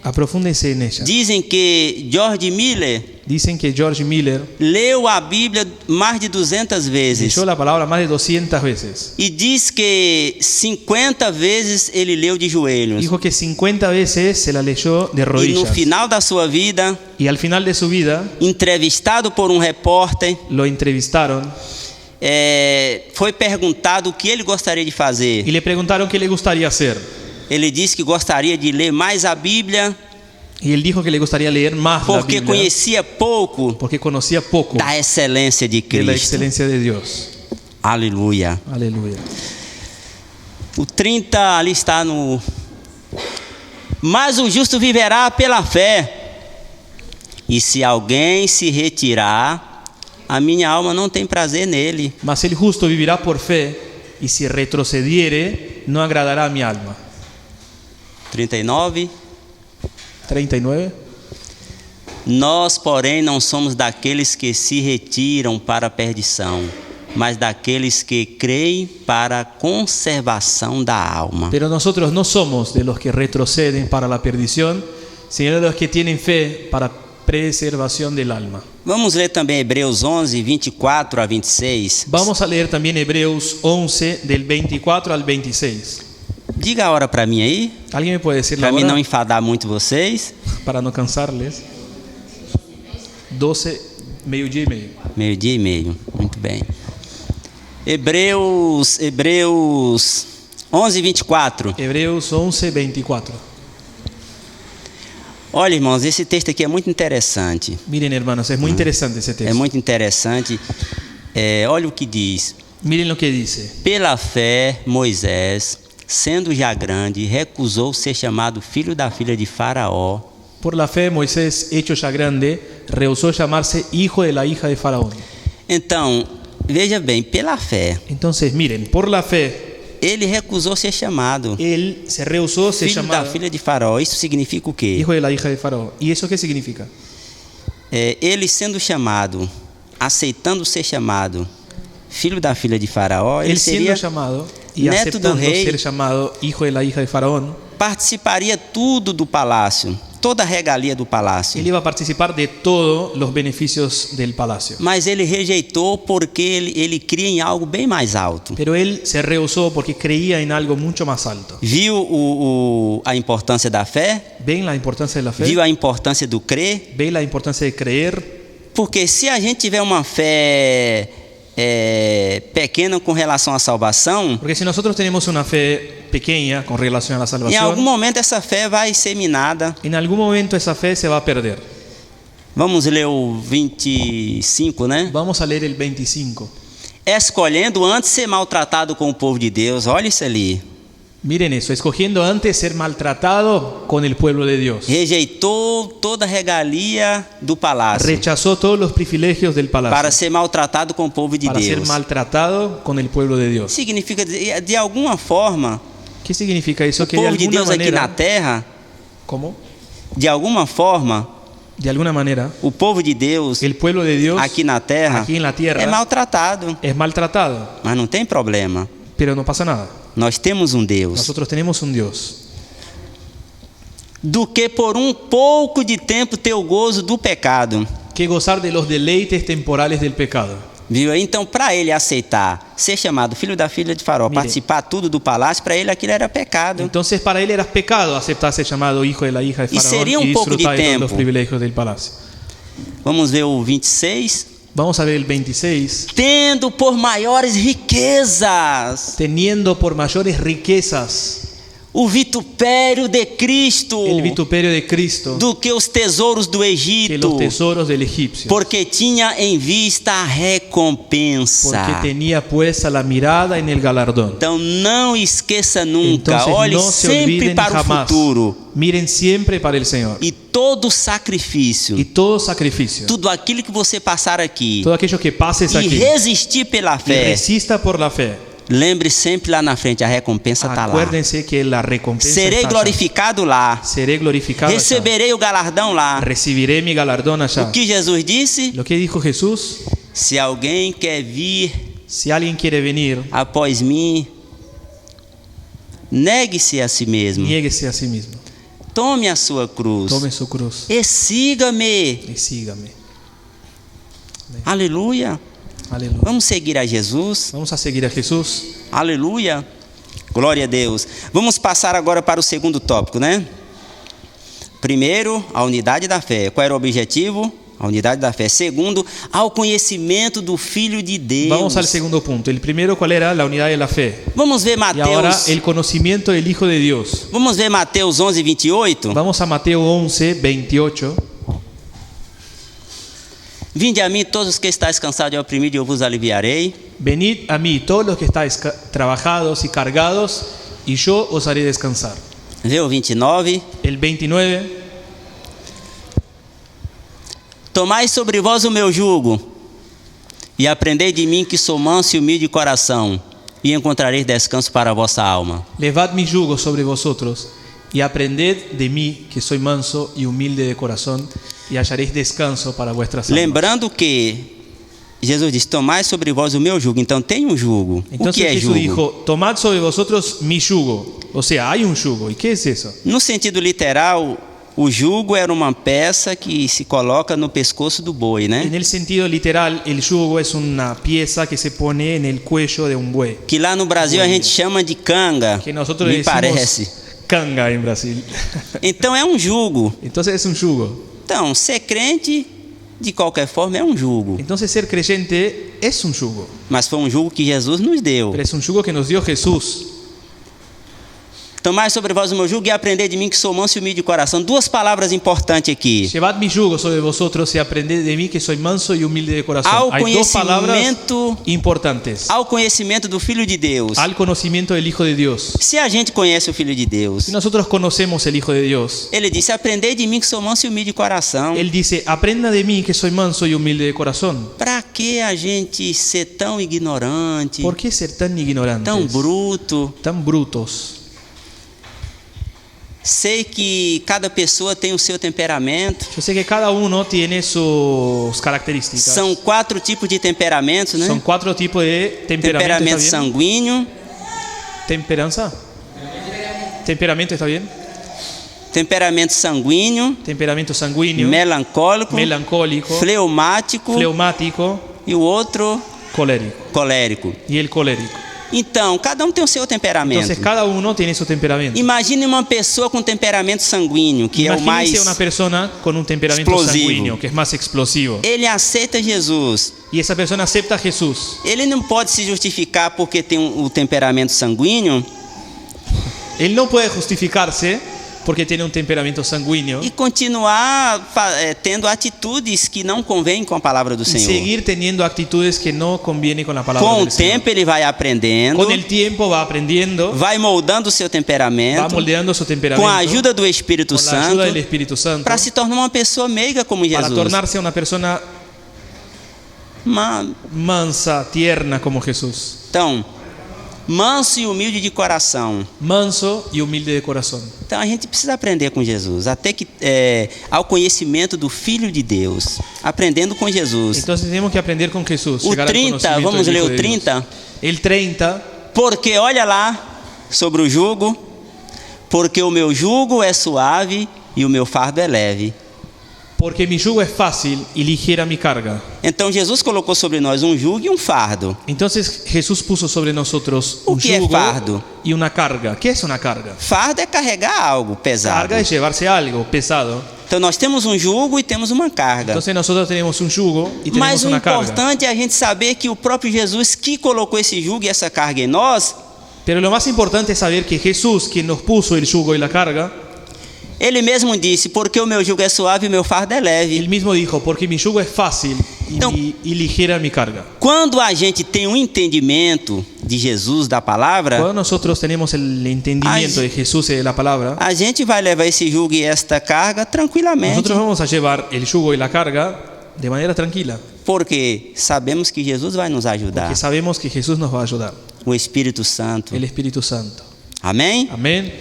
S3: Aprofúndense en ella.
S2: Dizem que George Miller
S3: Dicen que George Miller
S2: leu a Bíblia mais de 200 vezes.
S3: leyó la palabra más de 200 veces.
S2: E diz que 50 vezes ele leu de joelhos.
S3: Dijo que 50 veces se la leyó de
S2: E no
S3: rodillas.
S2: final da sua vida,
S3: Y al final de su vida
S2: entrevistado por repórter,
S3: lo entrevistaron
S2: foi perguntado o que ele gostaria de fazer.
S3: y le preguntaron qué le gustaría hacer.
S2: Ele disse que gostaria de ler mais a Bíblia,
S3: Y él dijo que le gustaría leer más la
S2: porque
S3: Biblia
S2: conhecia pouco
S3: porque conocía poco
S2: da excelência de
S3: de la
S2: Cristo.
S3: excelencia de Dios.
S2: Aleluia.
S3: Aleluya.
S2: O 30 ali está no... Mas o justo viverá pela fé. E se alguém se retirar, a minha alma não tem prazer nele.
S3: Mas el justo vivirá por fe, y si retrocediere, no agradará a mi alma.
S2: 39.
S3: 39.
S2: Nós, porém, não somos daqueles que se retiram para a perdição, mas daqueles que creem para a conservação da alma.
S3: Pero nosotros no somos de los que retroceden para la perdición, sino de los que tienen fe para preservación del alma.
S2: Vamos ler também Hebreus 11, 24 a 26.
S3: Vamos a leer también Hebreus 11 del 24 al 26.
S2: Diga a hora para mim aí,
S3: ¿Alguien me puede decir la
S2: para mim não
S3: hora
S2: enfadar muito vocês.
S3: para no cansarles? 12, meio-dia e meio.
S2: Meio-dia e meio, muito bem. Hebreus 11, 24.
S3: Hebreus 11, 24.
S2: Olha, irmãos, esse texto aqui é muito interessante.
S3: Miren, hermanos, es muy interesante ese
S2: É
S3: texto.
S2: muito interessante. Olha o que diz.
S3: Miren lo que dice.
S2: Pela fé, Moisés, sendo já grande, recusou ser chamado filho da filha de Faraó.
S3: Por la fe, Moisés, hecho ya grande, rehusó llamarse hijo de la hija de Faraón.
S2: Então, veja bem, pela fé,
S3: Entonces, miren, por la fe,
S2: ele recusou ser chamado
S3: él se rehusó ser
S2: filho da
S3: llamado
S2: filha de Faraó. Isso significa o quê?
S3: hijo de la hija de Faraón. ¿Y eso qué significa?
S2: Ele sendo chamado, aceitando ser chamado filho da filha de Faraó, ele
S3: Él siendo
S2: seria
S3: llamado y
S2: neto do
S3: aceptando
S2: rei,
S3: ser llamado hijo de la hija de Faraón,
S2: participaria tudo do palácio, toda a regalia do palácio.
S3: él iba a participar de todos los beneficios del palacio.
S2: Mas ele rejeitou porque ele cria em algo bem mais alto.
S3: Pero él se rehusó porque creía en algo mucho más alto.
S2: Viu a importância da fé?
S3: ¿Ven la importancia de la fe?
S2: Viu a importância do crer?
S3: ¿Ven la importancia de creer?
S2: Porque se a gente tiver uma fé pequena com relação à salvação,
S3: Porque si nosotros tenemos una fe pequeña con relación a la
S2: em algum
S3: salvación,
S2: momento essa fé vai ser minada.
S3: en algún momento esa fe se va a perder.
S2: Vamos ler o 25, né?
S3: Vamos a leer el 25.
S2: Escolhendo antes ser maltratado com o povo de Deus. Olha isso ali.
S3: Miren eso, escogiendo antes ser maltratado con el pueblo de Dios.
S2: Rejeitou toda a regalia do palácio
S3: Rechazó todos los privilegios del
S2: para
S3: palacio
S2: ser maltratado com o povo de
S3: para ser
S2: Deus.
S3: maltratado con el pueblo de Dios.
S2: Significa, de alguma forma,
S3: ¿Qué significa eso?
S2: o
S3: Que de
S2: povo de
S3: alguna
S2: Deus aqui na
S3: manera,
S2: terra,
S3: ¿cómo?
S2: de alguma forma,
S3: De alguna manera,
S2: o povo de Deus
S3: el pueblo de Dios
S2: aqui na terra
S3: aquí en la tierra
S2: é maltratado,
S3: es maltratado,
S2: mas não tem problema.
S3: pero no pasa nada.
S2: Nós temos um Deus.
S3: Nosotros tenemos un Dios.
S2: Do que por um pouco de tempo ter o gozo do pecado.
S3: Que gozar de los deleites temporales del pecado.
S2: Viu aí? Então, para ele aceitar ser chamado filho da filha de Faraó,
S3: Mire.
S2: participar tudo do palácio, para ele aquilo era pecado.
S3: Entonces para él era pecado aceptar ser llamado hijo de la hija de
S2: Y
S3: Faraón
S2: sería
S3: y
S2: un poco de
S3: disfrutar de todos los
S2: tiempo.
S3: privilegios del palacio.
S2: Vamos ver o 26.
S3: Vamos a ver el 26.
S2: Tendo por maiores riquezas
S3: Teniendo por mayores riquezas
S2: o vitupério de Cristo
S3: el vituperio de Cristo
S2: do que os tesouros do
S3: que
S2: Egito,
S3: los tesoros del egipcio.
S2: porque tinha em vista a recompensa.
S3: Porque tenía puesta la mirada en el galardón.
S2: Então não esqueça nunca,
S3: Entonces
S2: olhe
S3: no se
S2: sempre
S3: olviden
S2: para o
S3: jamás.
S2: futuro.
S3: Miren siempre para el Señor.
S2: E todo sacrifício,
S3: Y todo sacrificio,
S2: tudo aquilo que você passar aqui
S3: todo aquello que pases
S2: e
S3: aquí
S2: resistir pela
S3: y
S2: fé,
S3: resista por la fe,
S2: lembre sempre lá na frente, a recompensa está lá.
S3: acuérdense que la recompensa
S2: Serei
S3: está allá.
S2: glorificado lá.
S3: Seré glorificado allá.
S2: Receberei o galardão lá.
S3: Recibiré mi galardón allá.
S2: O que Jesus disse?
S3: Lo que dijo Jesús,
S2: Se alguém quer vir
S3: si alguien quiere venir,
S2: após mim, negue-se a si mesmo.
S3: niéguese a sí mismo.
S2: Tome a sua cruz.
S3: Tome su cruz
S2: E siga-me.
S3: y sígame.
S2: Aleluia.
S3: Aleluya.
S2: Vamos seguir a Jesus.
S3: Vamos a seguir a Jesús.
S2: Aleluia. Glória a Deus. Vamos passar agora para o segundo tópico, né? Primeiro, a unidade da fé. Qual era o objetivo? A unidade da fé. Segundo, ao conhecimento do Filho de Deus.
S3: Vamos al segundo punto. El primero, ¿cuál era? La unidad de la fe.
S2: Vamos ver
S3: Y ahora
S2: Mateus.
S3: el conocimiento del Hijo de Dios.
S2: Vamos ver Mateus 11, 28.
S3: Vamos a Mateo 11, 28.
S2: Vinde a mim todos os que estáis cansados e oprimidos, e eu vos aliviarei.
S3: Venid a mí todos los que estáis trabajados y cargados, y yo os haré descansar.
S2: Vê o 29.
S3: El 29.
S2: Tomai sobre vós o meu jugo, e aprendei de mim que sou manso e humilde de coração, e encontrareis descanso para a vossa alma.
S3: Levad mi yugo sobre vosotros, y aprended de mí, que soy manso y humilde de corazón, y hallaréis descanso para vuestras almas.
S2: Lembrando que Jesus disse, tomai sobre vós o meu jugo. Então tem um jugo. O que
S3: Entonces
S2: é
S3: Jesús
S2: jugo?
S3: dijo, tomad sobre vosotros mi yugo. O sea, hay un yugo. ¿Y qué es eso?
S2: No sentido literal, o jugo era uma peça que se coloca no pescoço do boi, né?
S3: En el sentido literal, el yugo es una pieza que se pone en el cuello de un buey.
S2: Que lá no Brasil a gente chama de canga,
S3: Que nosotros
S2: me
S3: le
S2: parece.
S3: decimos canga en Brasil.
S2: Então é um jugo.
S3: Entonces es un yugo.
S2: Então, ser crente, de qualquer forma, é um jugo.
S3: Entonces ser creyente es un yugo.
S2: Mas foi um jugo que Jesus nos deu.
S3: Pero es un yugo que nos dio Jesús.
S2: Tomai sobre vós o meu jugo e aprendei de mim que sou manso e humilde de coração. Duas palavras importantes aqui.
S3: Llevad mi yugo sobre vosotros y aprended de mí que soy manso y humilde de corazón.
S2: Ao
S3: Hay dos palabras
S2: conhecimento,
S3: importantes.
S2: ao conhecimento do Filho de Deus.
S3: Al conocimiento del Hijo de Dios.
S2: Se a gente conhece o Filho de Deus,
S3: Si nosotros conocemos el Hijo de Dios,
S2: ele disse: aprendei de mim que sou manso e humilde de coração.
S3: Él dice, aprenda de mí que soy manso y humilde de corazón.
S2: Para que a gente ser tão ignorante,
S3: ¿Por qué ser tan ignorantes?
S2: tão bruto?
S3: Tan brutos.
S2: Sei que cada pessoa tem o seu temperamento.
S3: Yo sé que cada uno tiene sus características.
S2: São 4 tipos de temperamentos, né?
S3: Son 4 tipos de temperamento.
S2: Temperamento
S3: ¿Está bien?
S2: sanguíneo,
S3: ¿Temperanza? ¿Temperamento está bien?
S2: temperamento sanguíneo,
S3: Temperamento sanguíneo,
S2: melancólico,
S3: melancólico,
S2: fleumático
S3: fleumático,
S2: e o outro
S3: colérico.
S2: colérico.
S3: Y el colérico.
S2: Então, cada um tem o seu temperamento.
S3: Entonces cada uno tiene su temperamento.
S2: Imagine uma pessoa com temperamento sanguíneo, que é o mais...
S3: Imagínese una persona con un temperamento
S2: explosivo.
S3: sanguíneo, que es más explosivo.
S2: Ele aceita Jesus.
S3: Y esa persona acepta a Jesús.
S2: Ele não pode se justificar porque tem o temperamento sanguíneo
S3: Él no puede justificarse porque tiene un temperamento sanguíneo
S2: e continuar tendo atitudes que não convêm com a palavra do
S3: y
S2: Senhor.
S3: seguir teniendo actitudes que no convienen con la palabra
S2: Com o
S3: del Señor.
S2: tempo ele vai aprendendo,
S3: Con el tiempo va aprendiendo,
S2: vai moldando o seu
S3: va
S2: temperamento
S3: moldeando su
S2: com
S3: temperamento
S2: a ajuda do Espírito
S3: con la
S2: Santo
S3: ayuda del Espíritu Santo
S2: para se tornar uma pessoa meiga como
S3: para
S2: Jesus.
S3: tornarse una persona
S2: Uma-
S3: mansa, tierna como Jesús.
S2: Então, manso e humilde de coração.
S3: Manso y humilde de corazón.
S2: Então a gente precisa aprender com Jesus, até que ao conhecimento do Filho de Deus, aprendendo com Jesus.
S3: Entonces tenemos que aprender con Jesús.
S2: O
S3: llegar al
S2: 30,
S3: conocimiento
S2: vamos
S3: del
S2: ler
S3: Hijo
S2: o
S3: de Dios.
S2: 30.
S3: El 30.
S2: Porque olha lá sobre o jugo, porque o meu jugo é suave e o meu fardo é leve.
S3: Porque mi yugo es fácil y ligera mi carga.
S2: Então Jesus colocou sobre nós um jugo e um fardo.
S3: Entonces Jesús puso sobre nosotros un
S2: ¿Qué es
S3: yugo
S2: fardo?
S3: y una carga. ¿Qué es una carga?
S2: Fardo é carregar algo pesado.
S3: Carga es llevarse algo pesado.
S2: Então nós temos um jugo e temos uma carga.
S3: Entonces nosotros tenemos un yugo y tenemos
S2: Mas o
S3: una carga.
S2: importante é a gente saber que o próprio Jesus que colocou esse jugo e essa carga em nós,
S3: Pero lo más importante es saber que Jesús, quien nos puso el yugo y la carga,
S2: ele mesmo disse: porque o meu jugo é suave e o meu fardo é leve.
S3: él mismo dijo, porque mi yugo es fácil
S2: No.
S3: y ligera mi carga.
S2: Quando a gente tem um entendimento de Jesus, da palavra,
S3: Cuando nosotros tenemos el entendimiento
S2: Ay.
S3: de Jesús y de la palabra,
S2: a gente vai levar esse jugo e esta carga tranquilamente,
S3: nosotros vamos a llevar el yugo y la carga de manera tranquila,
S2: porque sabemos que Jesus vai nos ajudar,
S3: que sabemos que Jesús nos va a ayudar,
S2: o Espírito Santo.
S3: el Espíritu Santo.
S2: Amém?
S3: Amén.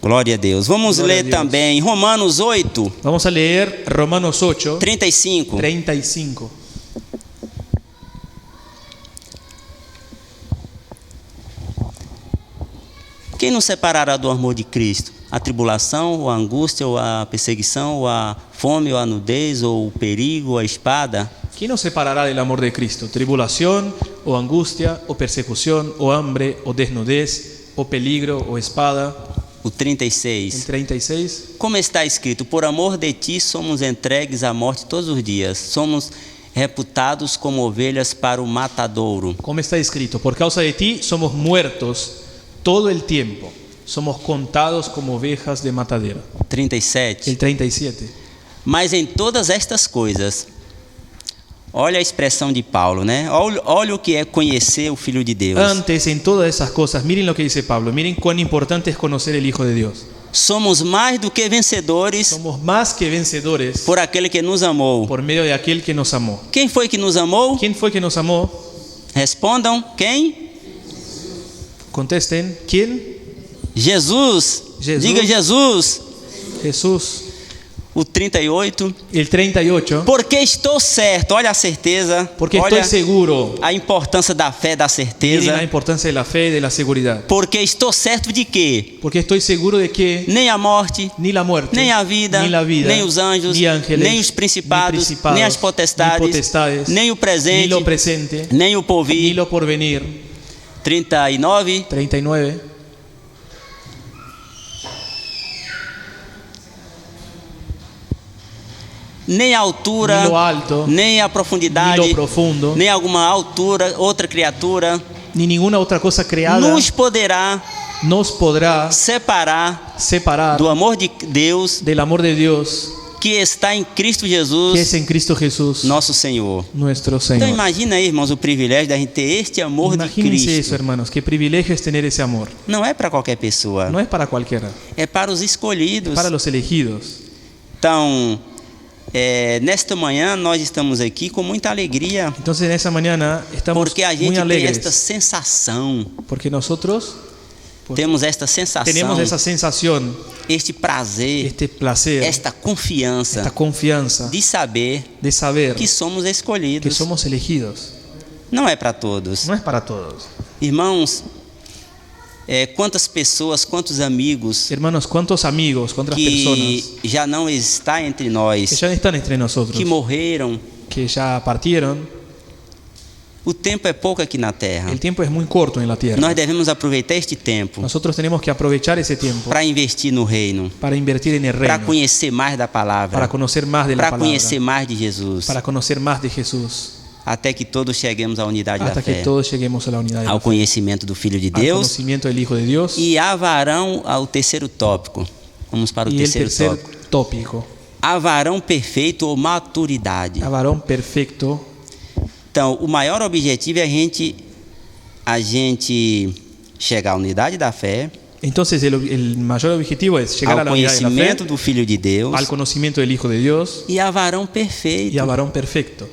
S2: Glória a Deus. Vamos
S3: Glória a
S2: ler
S3: Deus.
S2: também Romanos 8,
S3: Vamos a leer Romanos 8,
S2: 35.
S3: 35.
S2: Quem nos separará do amor de Cristo? A tribulação, ou a angústia, ou a perseguição, ou a fome, ou a nudez, ou o perigo, ou a espada?
S3: ¿Quién nos separará del amor de Cristo? ¿Tribulación, o angustia, o persecución, o hambre, o desnudez, o peligro, o espada?
S2: O
S3: El
S2: 36.
S3: 36.
S2: Como está escrito: por amor de ti somos entregues à morte todos os dias, somos reputados como ovelhas para o matadouro.
S3: Como está escrito, por causa de ti somos muertos todo el tiempo, somos contados como ovejas de matadero.
S2: 37.
S3: El 37.
S2: Mas em todas estas coisas, olha a expressão de Paulo, né? Olha o que é conhecer o Filho de Deus.
S3: Antes, en todas esas cosas, miren lo que dice Pablo, miren cuán importante es conocer el Hijo de Dios.
S2: Somos mais do que vencedores
S3: Somos más que vencedores
S2: por aquele que nos amou.
S3: por medio de aquel que nos amó.
S2: Quem foi que nos amou?
S3: ¿Quién fue que nos amó?
S2: Respondam. Quem?
S3: Contesten. ¿Quién?
S2: Jesus.
S3: Jesus.
S2: Diga Jesus.
S3: Jesús.
S2: O 38.
S3: El 38.
S2: Porque estou certo. Olha a certeza.
S3: Porque
S2: olha
S3: estoy seguro.
S2: a importância da fé, da
S3: Miren
S2: certeza.
S3: la importancia de la fe y de la seguridad.
S2: Porque estou certo de quê?
S3: Porque estoy seguro de que
S2: Nem a morte,
S3: ni la muerte,
S2: nem a vida,
S3: ni la vida,
S2: nem os anjos,
S3: ni ángeles,
S2: nem os principados,
S3: ni principados,
S2: nem as potestades,
S3: ni potestades,
S2: nem o
S3: ni
S2: presente,
S3: lo presente,
S2: nem o
S3: ni
S2: porvir.
S3: lo porvenir.
S2: 39.
S3: 39.
S2: Nem a altura,
S3: Ni lo alto,
S2: nem a
S3: Ni
S2: profundidade,
S3: lo profundo,
S2: nem alguma altura, outra criatura
S3: ni ninguna otra cosa creada
S2: nos poderá
S3: nos podrá
S2: separar
S3: separar
S2: do amor de Deus
S3: del amor de Dios
S2: que está em Cristo
S3: que es
S2: Jesus,
S3: en Cristo Jesús,
S2: nosso Senhor.
S3: nuestro
S2: Então
S3: Señor.
S2: imagina aí, irmãos, o privilégio da gente ter este amor de
S3: Imagínense eso,
S2: Cristo.
S3: hermanos, qué privilegio es tener ese amor.
S2: Não é para qualquer pessoa,
S3: No es para cualquiera,
S2: é para os
S3: es
S2: escolhidos.
S3: para los elegidos.
S2: Então, nesta manhã nós estamos aqui com muita alegria,
S3: Entonces en esa mañana estamos
S2: porque a
S3: muy
S2: gente tem esta
S3: alegres,
S2: sensação,
S3: porque nosotros
S2: temos esta sensação,
S3: tenemos esa sensación,
S2: este prazer,
S3: este placer,
S2: esta confiança
S3: esta confianza
S2: de saber
S3: de saber
S2: que somos
S3: que
S2: escolhidos.
S3: somos elegidos.
S2: Não é para todos.
S3: No es para todos.
S2: Irmãos, quantas pessoas, quantos amigos
S3: Hermanos, ¿cuántos amigos, cuántas personas
S2: que já não está entre
S3: que
S2: nós,
S3: ya no están entre nosotros,
S2: que morreram?
S3: que ya partieron?
S2: O tempo é pouco aqui na Terra.
S3: El tiempo es muy corto en la tierra.
S2: Nós devemos aproveitar este tempo
S3: Nosotros tenemos que aprovechar ese tiempo
S2: para investir no reino,
S3: para invertir en el
S2: para
S3: reino,
S2: conhecer mais da palavra,
S3: para conocer más de la
S2: para
S3: palabra,
S2: conhecer mais de Jesus,
S3: para conocer más de Jesús,
S2: até que todos cheguemos à unidade da
S3: hasta que
S2: fé,
S3: todos lleguemos a la unidad de
S2: ao
S3: la fe,
S2: conhecimento do Filho de
S3: al
S2: Deus.
S3: conocimiento del Hijo de Dios.
S2: E havarão ao terceiro tópico. Vamos para o
S3: Y el
S2: terceiro
S3: tercer
S2: tópico.
S3: tópico,
S2: Havarão perfeito ou maturidade.
S3: a varón perfecto.
S2: Então, o maior objetivo é a gente chegar à unidade da fé,
S3: Entonces el mayor objetivo es llegar a
S2: ao
S3: la unidad de la fe,
S2: conhecimento do Filho de Deus,
S3: al conocimiento del Hijo de Dios
S2: e a varão
S3: y
S2: perfeito.
S3: a varón perfecto.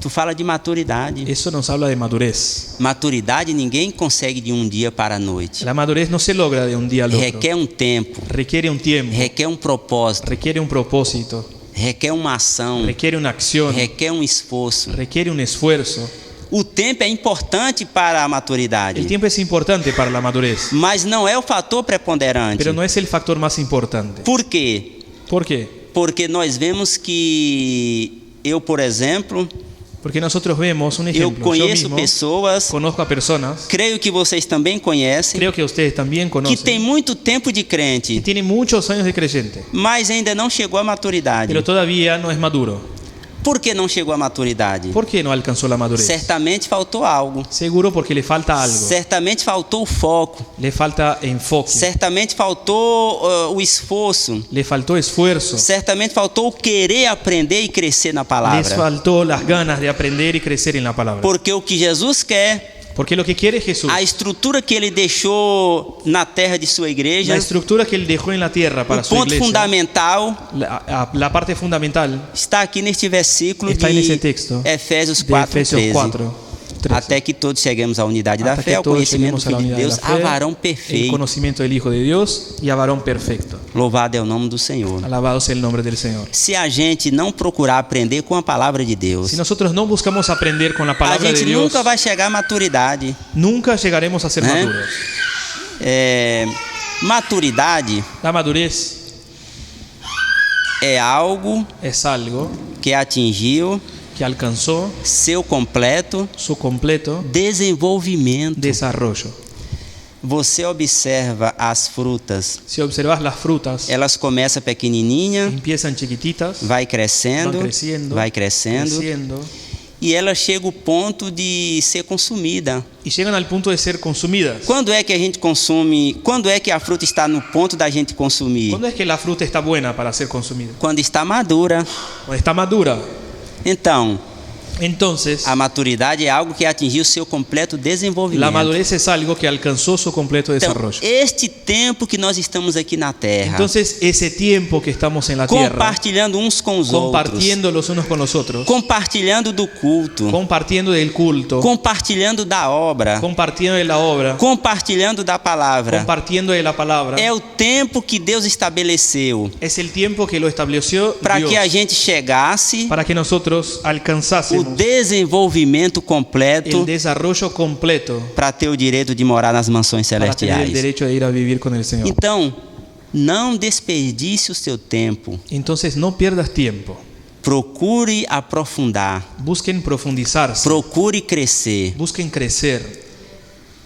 S2: Tu fala de maturidade.
S3: Eso nos habla de madurez.
S2: Maturidade ninguém consegue de um dia para a noite.
S3: La madurez no se logra de un día al otro.
S2: Requer um tempo,
S3: Requiere un tiempo,
S2: requer um propósito,
S3: requiere un propósito,
S2: requer uma ação,
S3: requiere una acción,
S2: requer um esforço.
S3: requiere un esfuerzo.
S2: O tempo é importante para a maturidade,
S3: El tiempo es importante para la madurez,
S2: mas não é o fator preponderante.
S3: pero no es el factor más importante.
S2: Por quê?
S3: ¿Por qué?
S2: Porque nós vemos que eu, por exemplo,
S3: Porque nosotros vemos un
S2: eu
S3: ejemplo. Yo
S2: conheço
S3: mismo
S2: pessoas,
S3: conozco a personas,
S2: creio que vocês também conhecem,
S3: creo que ustedes también
S2: que tem
S3: conocen,
S2: muito tempo de
S3: que
S2: crente,
S3: tiene muchos años de creyente,
S2: mas ainda não chegou à maturidade.
S3: pero todavía no es maduro.
S2: Por que não chegou à maturidade?
S3: ¿Por qué no alcanzó la madurez?
S2: Certamente faltou algo.
S3: Seguro porque le falta algo,
S2: Certamente faltou o foco.
S3: le falta enfoque,
S2: Certamente faltou o esforço.
S3: le faltó esfuerzo,
S2: Certamente faltou o querer aprender e crescer na
S3: les
S2: palavra.
S3: faltó las ganas de aprender y crecer en la palabra.
S2: Porque o que Jesus quer,
S3: Porque lo que quiere Jesús,
S2: a estrutura que ele deixou na terra de sua igreja,
S3: la estructura que él dejó en la tierra para
S2: o
S3: su
S2: ponto
S3: iglesia,
S2: fundamental
S3: la parte fundamental
S2: está aqui neste versículo
S3: está
S2: de
S3: nesse texto
S2: Efésios
S3: de
S2: 4,
S3: Efesios
S2: 13.
S3: 4, 13.
S2: Até que todos cheguemos à unidade da
S3: Hasta
S2: fé,
S3: que
S2: ao
S3: todos
S2: conhecimento do
S3: lleguemos a la
S2: Filho de
S3: unidad de
S2: Deus,
S3: la fe,
S2: a varão
S3: el
S2: perfeito.
S3: conocimiento del Hijo de Dios y a varón perfecto.
S2: Louvado é o nome do Senhor.
S3: Alabado sea el nombre del Señor.
S2: Se a gente não procurar aprender com a palavra de Deus,
S3: Si nosotros no buscamos aprender con la
S2: a
S3: palabra de
S2: gente
S3: Dios,
S2: nunca vai chegar à maturidade.
S3: nunca llegaremos a ser maduros.
S2: Maturidade
S3: La madurez
S2: é algo
S3: es algo
S2: que atingiu
S3: que alcanzó
S2: seu completo
S3: su completo
S2: desenvolvimento.
S3: desarrollo.
S2: Você observa as frutas,
S3: Si observas las frutas,
S2: elas começam pequenininha,
S3: empiezan chiquititas,
S2: vai crescendo,
S3: van creciendo,
S2: vai crescendo,
S3: creciendo,
S2: e ela chega ao ponto de ser consumida.
S3: y llegan al punto de ser consumidas.
S2: Quando é que a gente consome? Quando é que a fruta está no ponto da gente consumir?
S3: ¿Cuándo es que la fruta está buena para ser consumida?
S2: Quando está madura.
S3: Cuando está madura.
S2: Então,
S3: Entonces,
S2: a maturidade é algo que atingiu seu completo desenvolvimento.
S3: la madurez es algo que alcanzó su completo
S2: Então,
S3: desarrollo.
S2: este tempo que nós estamos aqui na Terra,
S3: Entonces, ese tiempo que estamos en la tierra,
S2: compartilhando uns com os outros,
S3: compartiendo los unos con los otros,
S2: compartilhando do culto,
S3: compartiendo del culto,
S2: compartilhando da obra,
S3: compartiendo de la obra,
S2: compartilhando da palavra,
S3: compartiendo de la palabra,
S2: é o tempo que Deus estabeleceu
S3: es el tiempo que lo estableció
S2: para
S3: Dios,
S2: que a gente chegasse
S3: para que nosotros
S2: o
S3: alcanzásemos
S2: desenvolvimento
S3: el
S2: completo
S3: desarrollo completo
S2: para ter o direito de morar nas mansões
S3: para tener el
S2: celestiais.
S3: derecho de ir a vivir con el Señor.
S2: Então, não desperdice o seu tempo.
S3: Entonces, no pierdas tiempo.
S2: Procure aprofundar,
S3: Busquen profundizarse,
S2: procure crescer,
S3: busquen crecer,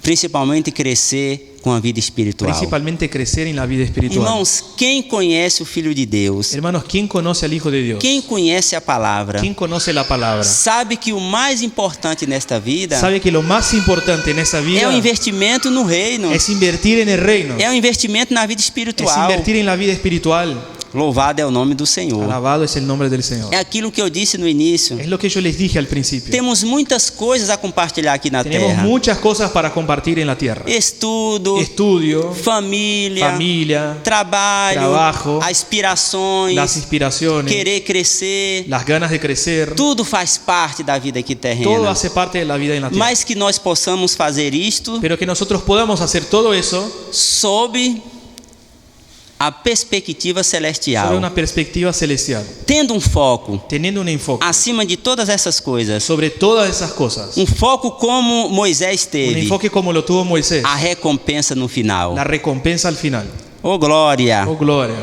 S2: principalmente crescer com a vida espiritual.
S3: principalmente crecer en la vida espiritual.
S2: Irmãos, quem conhece o Filho de Deus,
S3: Hermanos, ¿quién conoce al Hijo de Dios?
S2: quem conhece a palavra,
S3: ¿Quién conoce la palabra?
S2: sabe que o mais importante nesta vida
S3: Sabe que lo más importante en esta
S2: é
S3: vida
S2: o investimento no reino,
S3: es invertir en el reino,
S2: é o investimento na vida
S3: es
S2: espiritual.
S3: invertir en la vida espiritual.
S2: Louvado é o nome do Senhor.
S3: Alabado es el nombre del Señor.
S2: É aquilo que eu disse no início.
S3: Es lo que yo les dije al principio.
S2: Temos muitas coisas a compartilhar aqui na
S3: Tenemos
S2: terra.
S3: muchas cosas para compartir en la tierra.
S2: Estudo,
S3: Estudio,
S2: família,
S3: familia,
S2: trabalho,
S3: trabajo,
S2: aspirações,
S3: las inspiraciones,
S2: querer crescer.
S3: las ganas de crecer.
S2: Tudo faz parte da vida aqui
S3: Todo
S2: terrena.
S3: hace parte de la vida en la tierra.
S2: Mas que nós possamos fazer isto
S3: Pero que nosotros podamos hacer todo eso
S2: sob a perspectiva
S3: sobre
S2: celestial,
S3: una perspectiva celestial,
S2: tendo um foco
S3: teniendo un enfoque
S2: acima de todas essas coisas,
S3: sobre todas esas cosas.
S2: um foco como Moisés
S3: Un
S2: teve,
S3: enfoque como lo tuvo Moisés.
S2: a recompensa no final.
S3: La recompensa al final.
S2: Oh glória,
S3: Oh, gloria.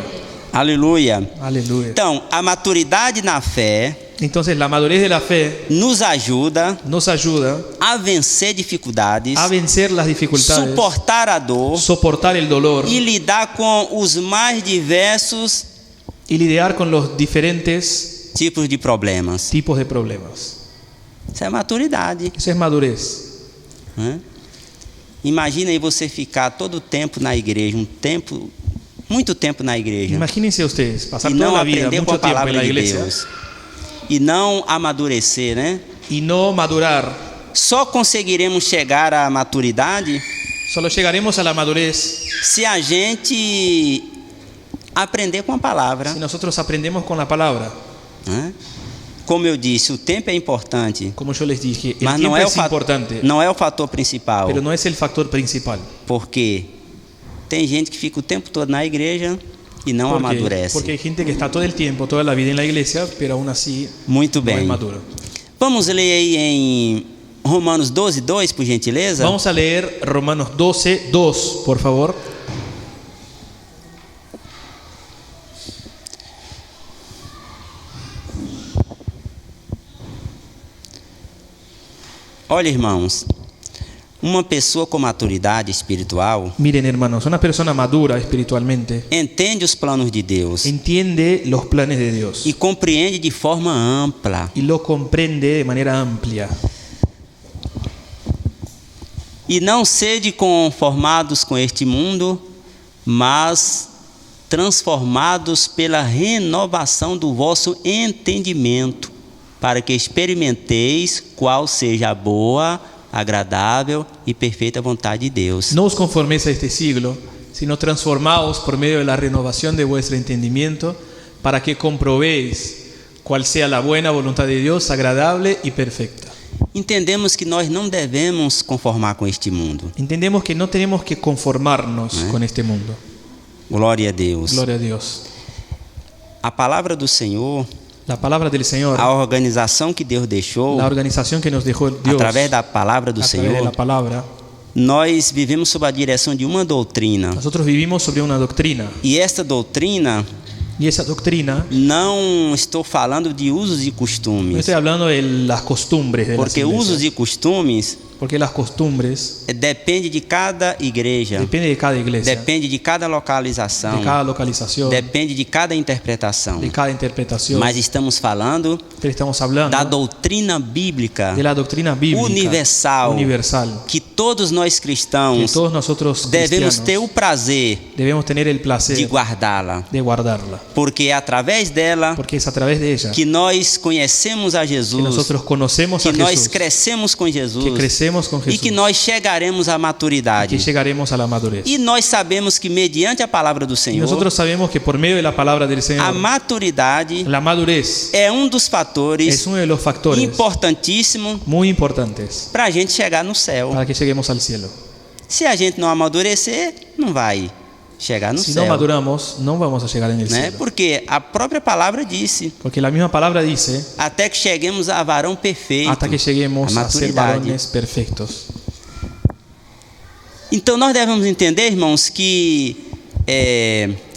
S2: aleluia.
S3: Aleluya.
S2: Então, a maturidade na fé
S3: Entonces, la madurez de la fe
S2: nos ajuda
S3: nos ayuda
S2: a vencer dificuldades,
S3: a vencer las dificultades,
S2: suportar a dor
S3: soportar el dolor
S2: e lidar com os mais diversos
S3: y lidiar con los diferentes
S2: tipos de problemas.
S3: tipos de problemas.
S2: Isso é maturidade,
S3: Eso es madurez.
S2: né? Imagina aí você ficar todo o tempo na igreja, muito tempo na igreja,
S3: Imagínense ustedes, pasar
S2: e
S3: toda
S2: não
S3: la vida,
S2: aprender com a
S3: mucho tiempo en
S2: palavra
S3: la
S2: de
S3: iglesia
S2: Deus, e não amadurecer, né?
S3: y no madurar.
S2: Só conseguiremos chegar à maturidade
S3: Solo llegaremos a la madurez
S2: se a gente aprender com a palavra,
S3: si nosotros aprendemos con la palabra.
S2: né? Como eu disse, o tempo é importante,
S3: Como yo les dije, el
S2: mas
S3: tiempo
S2: não é,
S3: es importante,
S2: não é o fator principal,
S3: pero no es el factor principal.
S2: porque tem gente que fica o tempo todo na igreja e não
S3: ¿Por qué?
S2: amadurece.
S3: Porque hay gente que está todo el tiempo, toda la vida en la iglesia, pero aún así
S2: Muito
S3: no es
S2: bem.
S3: maduro.
S2: Vamos ler aí em Romanos 12:2, por gentileza?
S3: Vamos a leer Romanos 12:2, por favor.
S2: Olha, irmãos, uma pessoa com maturidade espiritual
S3: Miren, hermanos, una persona madura espiritualmente
S2: entende os planos de Deus
S3: entiende los planes de Dios
S2: e compreende de forma ampla.
S3: y lo comprende de manera amplia.
S2: E não sede conformados com este mundo, mas transformados pela renovação do vosso entendimento, para que experimenteis qual seja a boa, agradável e perfeita vontade de Deus.
S3: No os conforméis a este siglo, sino transformaos por medio de la renovación de vuestro entendimiento, para que comprobéis cuál sea la buena voluntad de Dios, agradable y perfecta.
S2: Entendemos que nós não devemos conformar com este mundo.
S3: Entendemos que no tenemos que conformarnos con este mundo.
S2: Glória a Deus.
S3: Gloria a Dios.
S2: A palavra do Senhor,
S3: La palabra del Señor,
S2: a organização que Deus deixou,
S3: la organización que nos dejó Dios
S2: através da palavra do
S3: a través de
S2: Senhor,
S3: la palabra,
S2: nós vivemos sob a direção de uma doutrina.
S3: nosotros vivimos sobre una doctrina.
S2: E esta doutrina,
S3: Y esa doctrina,
S2: não estou falando de usos e
S3: no
S2: costumes,
S3: estoy hablando de las costumbres de las
S2: porque usos
S3: iglesias,
S2: e costumes
S3: porque las costumbres
S2: depende de cada igreja,
S3: depende de cada iglesia,
S2: depende de cada localização,
S3: de cada localización,
S2: depende de cada interpretação.
S3: de cada interpretación.
S2: Mas estamos falando
S3: Pero estamos hablando
S2: da doutrina bíblica
S3: de la doctrina bíblica
S2: universal, que todos nós
S3: que
S2: cristãos
S3: todos nosotros
S2: devemos ter o
S3: cristianos
S2: prazer
S3: debemos tener el
S2: de
S3: placer
S2: guardá-la,
S3: de guardarla,
S2: porque é através dela
S3: porque es a través de ella
S2: que nós conhecemos a
S3: que
S2: Jesus,
S3: nosotros conocemos
S2: que
S3: a
S2: nós
S3: Jesús,
S2: crescemos com
S3: que
S2: Jesus
S3: crecemos con
S2: e
S3: Jesús,
S2: que nós chegaremos à
S3: que
S2: maturidade.
S3: llegaremos a la madurez.
S2: E nós sabemos que mediante a palavra do
S3: Y
S2: Senhor,
S3: nosotros sabemos que por medio de la palabra del
S2: a
S3: Señor,
S2: maturidade
S3: la madurez
S2: é um dos fatores
S3: es uno de los factores
S2: importantíssimos
S3: muy importantes
S2: para a gente chegar no céu.
S3: para que lleguemos al cielo.
S2: Se a gente não amadurecer, não vai chegar no
S3: Si no
S2: céu,
S3: maduramos, no vamos a llegar en el
S2: né?
S3: cielo.
S2: Porque a própria palavra disse:
S3: Porque la misma palabra dice,
S2: até que cheguemos a varão perfeito,
S3: hasta que lleguemos
S2: a
S3: a ser
S2: maturidade.
S3: varones perfectos.
S2: Então nós devemos entender, irmãos, que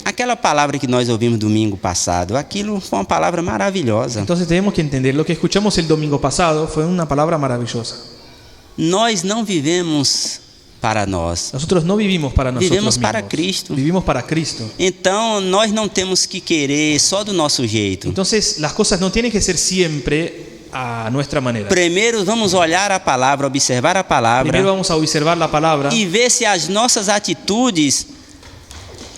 S2: aquela palavra que nós ouvimos domingo passado, aquilo foi uma palavra maravilhosa.
S3: Entonces tenemos que entender, lo que escuchamos el domingo pasado fue una palabra maravillosa.
S2: Nós não vivemos para nós.
S3: Nosotros no vivimos para nosotros
S2: Vivemos
S3: mismos.
S2: para Cristo.
S3: Vivimos para Cristo.
S2: Então, nós não temos que querer só do nosso jeito.
S3: Entonces, las cosas no tienen que ser siempre a nuestra manera.
S2: Primeiro, vamos olhar a palavra, observar a palavra
S3: Primero vamos a observar la palabra
S2: e ver se as nossas atitudes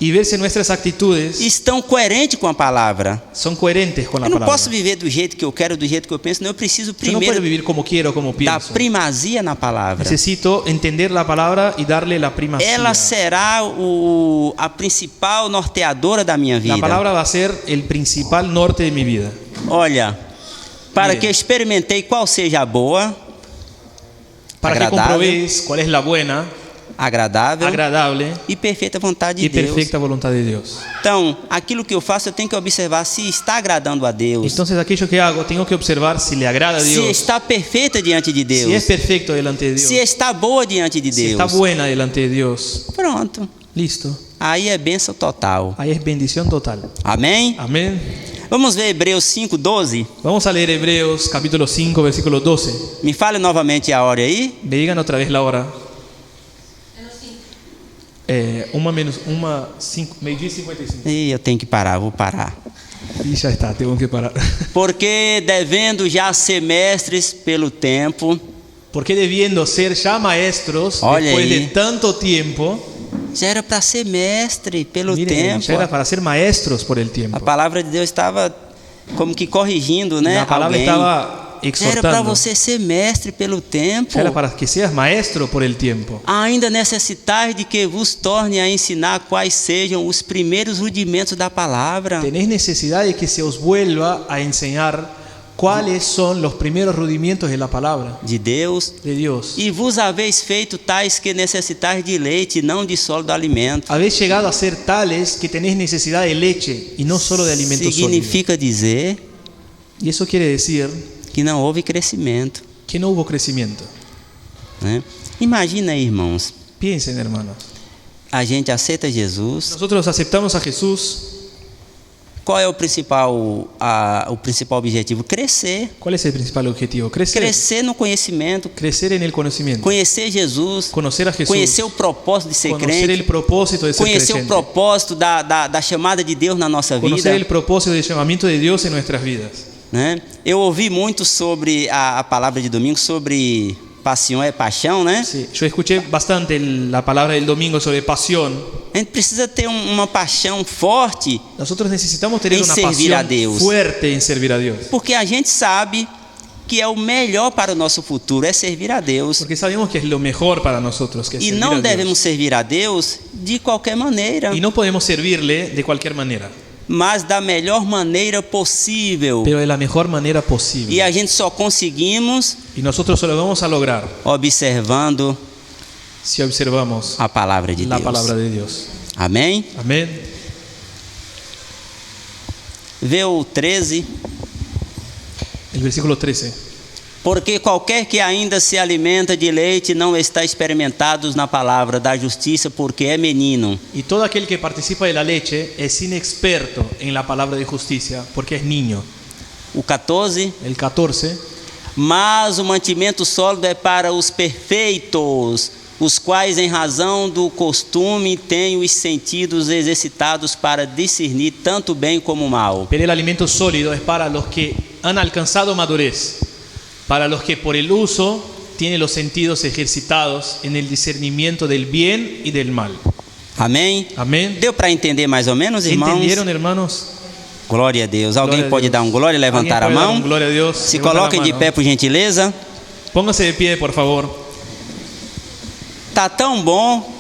S3: y ver si nuestras actitudes
S2: estão coerentes com a palavra.
S3: son coherentes con la
S2: Eu não
S3: palabra.
S2: posso viver do jeito que eu quero, do jeito que eu penso, não. Eu preciso
S3: Yo no puedo
S2: primeiro
S3: vivir como quiero, como
S2: da
S3: pienso.
S2: primazia na palavra.
S3: Necesito entender la palabra y darle la primacía.
S2: Ela será a principal norteadora da minha vida.
S3: La palabra va a ser el principal norte de mi vida.
S2: Olha, para
S3: Mire.
S2: que eu experimentei qual seja a boa,
S3: Para que
S2: agradable,
S3: comprobéis cuál es la buena,
S2: agradável
S3: agradable
S2: e perfeita vontade de
S3: y
S2: Deus.
S3: perfecta voluntad de Dios.
S2: Então, aquilo que eu faço, eu tenho que observar se está agradando a Deus,
S3: Entonces, aquello que hago, tengo que observar si le agrada a
S2: se
S3: Dios,
S2: está perfeita diante de
S3: si es
S2: Deus,
S3: perfecto delante de Dios,
S2: se está boa diante de
S3: si está
S2: Deus.
S3: buena delante de Dios.
S2: Pronto.
S3: Listo.
S2: Aí é bênção total.
S3: Ahí es bendición total.
S2: Amém?
S3: Amén.
S2: Vamos ver Hebreus 5:12.
S3: Vamos a leer Hebreos capítulo 5, versículo 12.
S2: Me fale novamente a hora aí.
S3: Me digan otra vez la hora. Meio-dia e 55.
S2: Ih, eu tenho que parar, vou parar.
S3: Y ya está, tengo que parar.
S2: Porque devendo já ser mestres pelo tempo,
S3: Porque debiendo ser ya maestros,
S2: Olha
S3: después
S2: aí.
S3: de tanto tiempo,
S2: já era para ser mestre pelo
S3: miren,
S2: tempo.
S3: ya era para ser maestros por el tiempo.
S2: A palavra de Deus estava como que corrigindo, né?
S3: La palabra
S2: alguém.
S3: estaba
S2: Já era para
S3: exhortando.
S2: você ser mestre pelo tempo.
S3: Ya era para que seas maestro por el tiempo.
S2: Ainda necessitais de que vos torne a ensinar quais sejam os primeiros rudimentos da palavra.
S3: Tenéis necesidad de que se os vuelva a enseñar cuáles son los primeros rudimentos de la palabra
S2: De Deus.
S3: de Dios.
S2: E vos haveis feito tais que necessitais de leite, não de sólido alimento.
S3: Habéis llegado a ser tales que tenéis necesidad de leche y no solo de alimento sólido.
S2: Significa dizer
S3: Y eso quiere decir
S2: que não houve crescimento,
S3: que no hubo crecimiento.
S2: né? Imagina aí, irmãos,
S3: Piensen, hermanos.
S2: a gente aceita Jesus.
S3: Nosotros aceptamos a Jesús.
S2: Qual é o principal objetivo? Crescer.
S3: ¿Cuál es el principal objetivo? Crecer.
S2: Crescer no conhecimento,
S3: Crecer en el conocimiento.
S2: conhecer Jesus,
S3: Conocer a Jesús.
S2: conhecer o propósito de ser
S3: Conocer el
S2: crente,
S3: propósito de ser
S2: conhecer o
S3: creyente.
S2: propósito da chamada de Deus na nossa
S3: Conocer
S2: vida,
S3: el propósito del llamamiento de Dios en nuestras vidas.
S2: né? Eu ouvi muito sobre a palavra de domingo, sobre paixão, né?
S3: Sí, yo escuché bastante la palabra del domingo sobre pasión.
S2: A gente precisa ter uma paixão forte,
S3: Nosotros necesitamos tener
S2: En
S3: una
S2: servir a
S3: pasión
S2: Dios.
S3: fuerte en servir a Dios.
S2: porque a gente sabe que é o melhor para o nosso futuro, é servir a Deus.
S3: Porque sabemos que es lo mejor para nosotros, que es
S2: E
S3: servir
S2: não
S3: a
S2: devemos
S3: Dios.
S2: servir a Deus de qualquer maneira,
S3: Y no podemos servirle de cualquier manera,
S2: mas da melhor maneira possível.
S3: pero de la mejor manera
S2: E
S3: posible.
S2: a gente só conseguimos
S3: Y nosotros solo vamos a lograr
S2: observando
S3: si observamos
S2: a palavra de
S3: la
S2: Deus.
S3: palabra de Dios.
S2: Amém?
S3: Amén.
S2: Vê o 13.
S3: El versículo 13.
S2: Porque qualquer que ainda se alimenta de leite não está experimentado na palavra da justiça, porque é menino.
S3: Y todo aquel que participa de la leche es inexperto en la palabra de justicia, porque es niño.
S2: O 14.
S3: El 14.
S2: Mas o mantimento sólido é para os perfeitos, os quais, em razão do costume, têm os sentidos exercitados para discernir tanto bem como mal.
S3: Pero el alimento sólido es para los que han alcanzado madurez, para los que por el uso tienen los sentidos ejercitados en el discernimiento del bien y del mal.
S2: Amém?
S3: Amén.
S2: Deu para entender mais ou menos, irmãos?
S3: ¿Entendieron, hermanos?
S2: Glória a Deus. Alguém
S3: Glória a
S2: pode
S3: Deus.
S2: dar um glória e levantar a
S3: ¿Alguien puede dar
S2: mão?
S3: un gloria a Dios?
S2: Se
S3: Levanta la
S2: coloquem de
S3: mano.
S2: pé, por gentileza.
S3: Pónganse de pie, por favor.
S2: Tá tão bom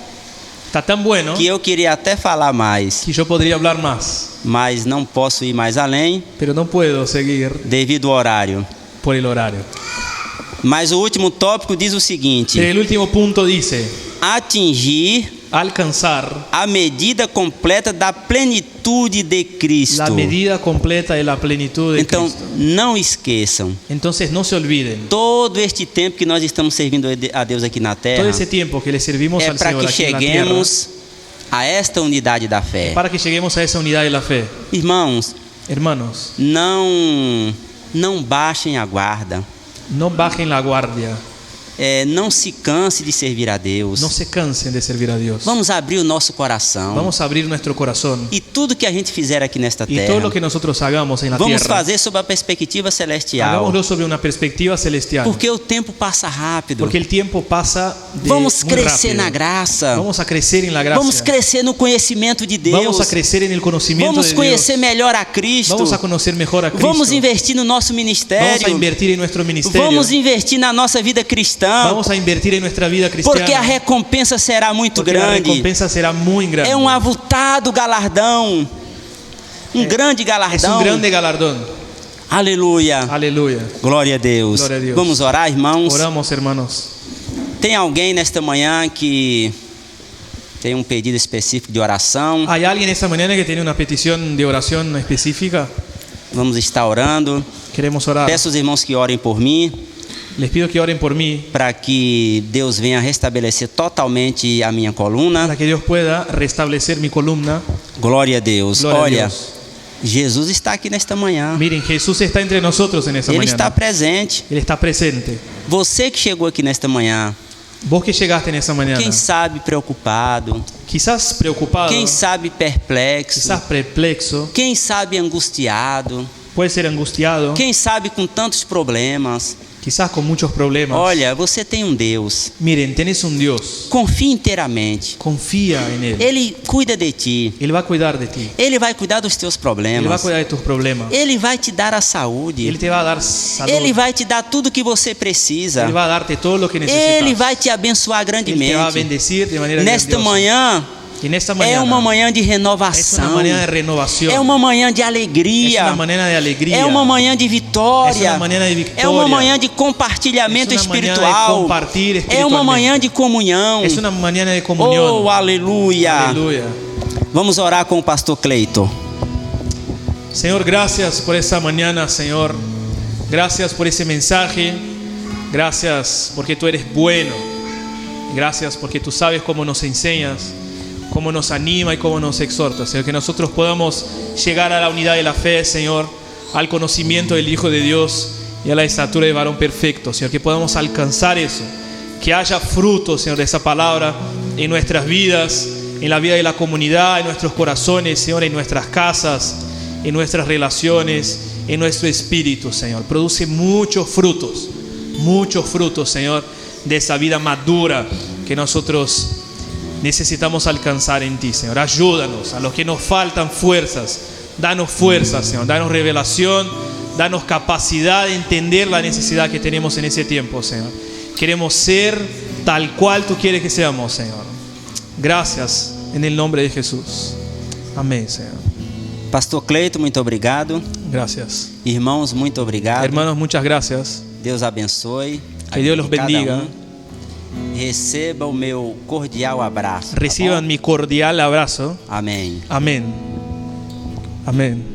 S3: Está tan bueno
S2: que eu queria até falar mais,
S3: que yo podría hablar más,
S2: mas não posso ir mais além
S3: pero no puedo seguir
S2: devido ao horário.
S3: por el horario.
S2: Mas o último tópico diz o seguinte:
S3: Pero el último punto dice,
S2: atingir
S3: alcanzar
S2: a medida completa da plenitude de Cristo.
S3: la medida completa de la plenitud de
S2: Então,
S3: Cristo.
S2: não esqueçam,
S3: Entonces no se olviden,
S2: todo este tempo que nós estamos servindo a Deus aqui na
S3: todo
S2: terra
S3: ese tiempo que le servimos
S2: é
S3: al
S2: para
S3: Señor
S2: que
S3: aquí en la tierra,
S2: cheguemos a esta unidade da fé.
S3: para que lleguemos a esa unidad de la fe.
S2: Irmãos,
S3: Hermanos,
S2: não baixem a guarda.
S3: no bajen la guardia.
S2: não se canse de servir a Deus.
S3: No se cansen de servir a Dios.
S2: Vamos abrir o nosso coração.
S3: Vamos a abrir nuestro corazón.
S2: E tudo que a gente fizer aqui nesta
S3: Y
S2: terra,
S3: todo lo que nosotros hagamos en la
S2: vamos
S3: tierra,
S2: fazer sob a perspectiva celestial.
S3: hagámoslo sobre una perspectiva celestial.
S2: Porque o tempo passa rápido.
S3: Porque el tiempo pasa
S2: Vamos
S3: muy
S2: crescer
S3: rápido.
S2: na graça.
S3: Vamos a crecer en la gracia.
S2: Vamos crescer no conhecimento de Deus.
S3: Vamos a crecer en el conocimiento
S2: Vamos
S3: de
S2: conhecer
S3: Dios.
S2: melhor a Cristo.
S3: Vamos a conocer mejor a Cristo.
S2: Vamos investir no nosso
S3: Vamos a
S2: ministério.
S3: invertir en nuestro ministerio.
S2: Vamos investir na nossa vida cristã.
S3: Vamos a invertir en nuestra vida cristiana.
S2: Porque a recompensa será muito
S3: Porque la
S2: grande.
S3: recompensa será muy grande.
S2: É avultado galardão. Grande
S3: Es
S2: galardão.
S3: un grande galardón.
S2: Aleluia.
S3: Aleluya.
S2: Glória a Deus.
S3: Glória a Deus.
S2: Vamos orar, irmãos.
S3: Oramos, hermanos.
S2: Tem alguém nesta manhã que tem um pedido específico de oração?
S3: ¿Hay alguien esta mañana que tiene una petición de oración específica?
S2: Vamos estar orando.
S3: Queremos orar.
S2: Peço aos irmãos que orem por mim,
S3: Les pido que oren por mí,
S2: para que Deus venha restabelecer totalmente a minha coluna.
S3: para que Dios pueda restablecer mi columna.
S2: Glória a Deus.
S3: Glória a
S2: Olha,
S3: Deus.
S2: Jesus está aqui nesta manhã.
S3: Miren, Jesús está entre nosotros en esta
S2: Ele
S3: mañana.
S2: está presente.
S3: Él está presente.
S2: Você que chegou aqui nesta manhã,
S3: Vos que llegaste en esta mañana,
S2: quem sabe preocupado,
S3: quizás preocupado,
S2: quem sabe perplexo,
S3: quizás perplexo,
S2: quem sabe angustiado,
S3: puede ser angustiado,
S2: quem sabe com tantos problemas.
S3: quizás con muchos problemas.
S2: Olha, você tem um Deus.
S3: Miren, tenés un Dios.
S2: Confie inteiramente.
S3: Confía en Él.
S2: Ele cuida de ti.
S3: Él va a cuidar de ti.
S2: Ele vai cuidar dos teus
S3: Él va a
S2: problemas.
S3: cuidar de tus problemas.
S2: Ele vai te dar a saúde.
S3: Él te va a dar salud.
S2: Ele vai te dar tudo que você precisa.
S3: Él va a darte todo lo que necesitas.
S2: Ele vai te abençoar
S3: Él te va a
S2: grandemente.
S3: bendecir de manera
S2: Nesta
S3: grandiosa.
S2: manhã
S3: Y en esta
S2: é
S3: mañana
S2: uma manhã de
S3: es una
S2: renovação.
S3: mañana de renovación.
S2: É uma manhã de
S3: Es
S2: alegria.
S3: una mañana de alegría.
S2: É uma manhã de vitória.
S3: É uma manhã de vitória.
S2: É uma manhã de compartilhamento
S3: É uma manhã de
S2: espiritual.
S3: compartilhar
S2: É uma
S3: espiritualmente.
S2: manhã de comunhão.
S3: Es una mañana de comunión.
S2: Oh, aleluia.
S3: Aleluya.
S2: Vamos orar com o pastor Cleiton.
S3: Señor, gracias por esta mañana, Señor. Gracias por ese mensaje. Gracias porque tú eres bueno. Gracias porque tú sabes cómo nos enseñas, cómo nos anima y cómo nos exhorta, Señor. Que nosotros podamos llegar a la unidad de la fe, Señor, al conocimiento del Hijo de Dios y a la estatura de varón perfecto, Señor. Que podamos alcanzar eso. Que haya fruto, Señor, de esa palabra en nuestras vidas, en la vida de la comunidad, en nuestros corazones, Señor, en nuestras casas, en nuestras relaciones, en nuestro espíritu, Señor. Produce muchos frutos, Señor, de esa vida madura que nosotros necesitamos alcanzar en ti, Señor. Ayúdanos a los que nos faltan fuerzas. Danos fuerzas, Señor. Danos revelación. Danos capacidad de entender la necesidad que tenemos en ese tiempo, Señor. Queremos ser tal cual tú quieres que seamos, Señor. Gracias en el nombre de Jesús. Amén, Señor.
S2: Pastor Cleiton, muito obrigado.
S3: Gracias.
S2: Irmãos, muito obrigado.
S3: Hermanos, muchas gracias.
S2: Deus abençoe.
S3: Que Deus los
S2: Cada
S3: bendiga.
S2: Receba o meu cordial abraço. tá
S3: Reciban
S2: bom?
S3: mi cordial abrazo.
S2: Amém.
S3: Amén. Amén.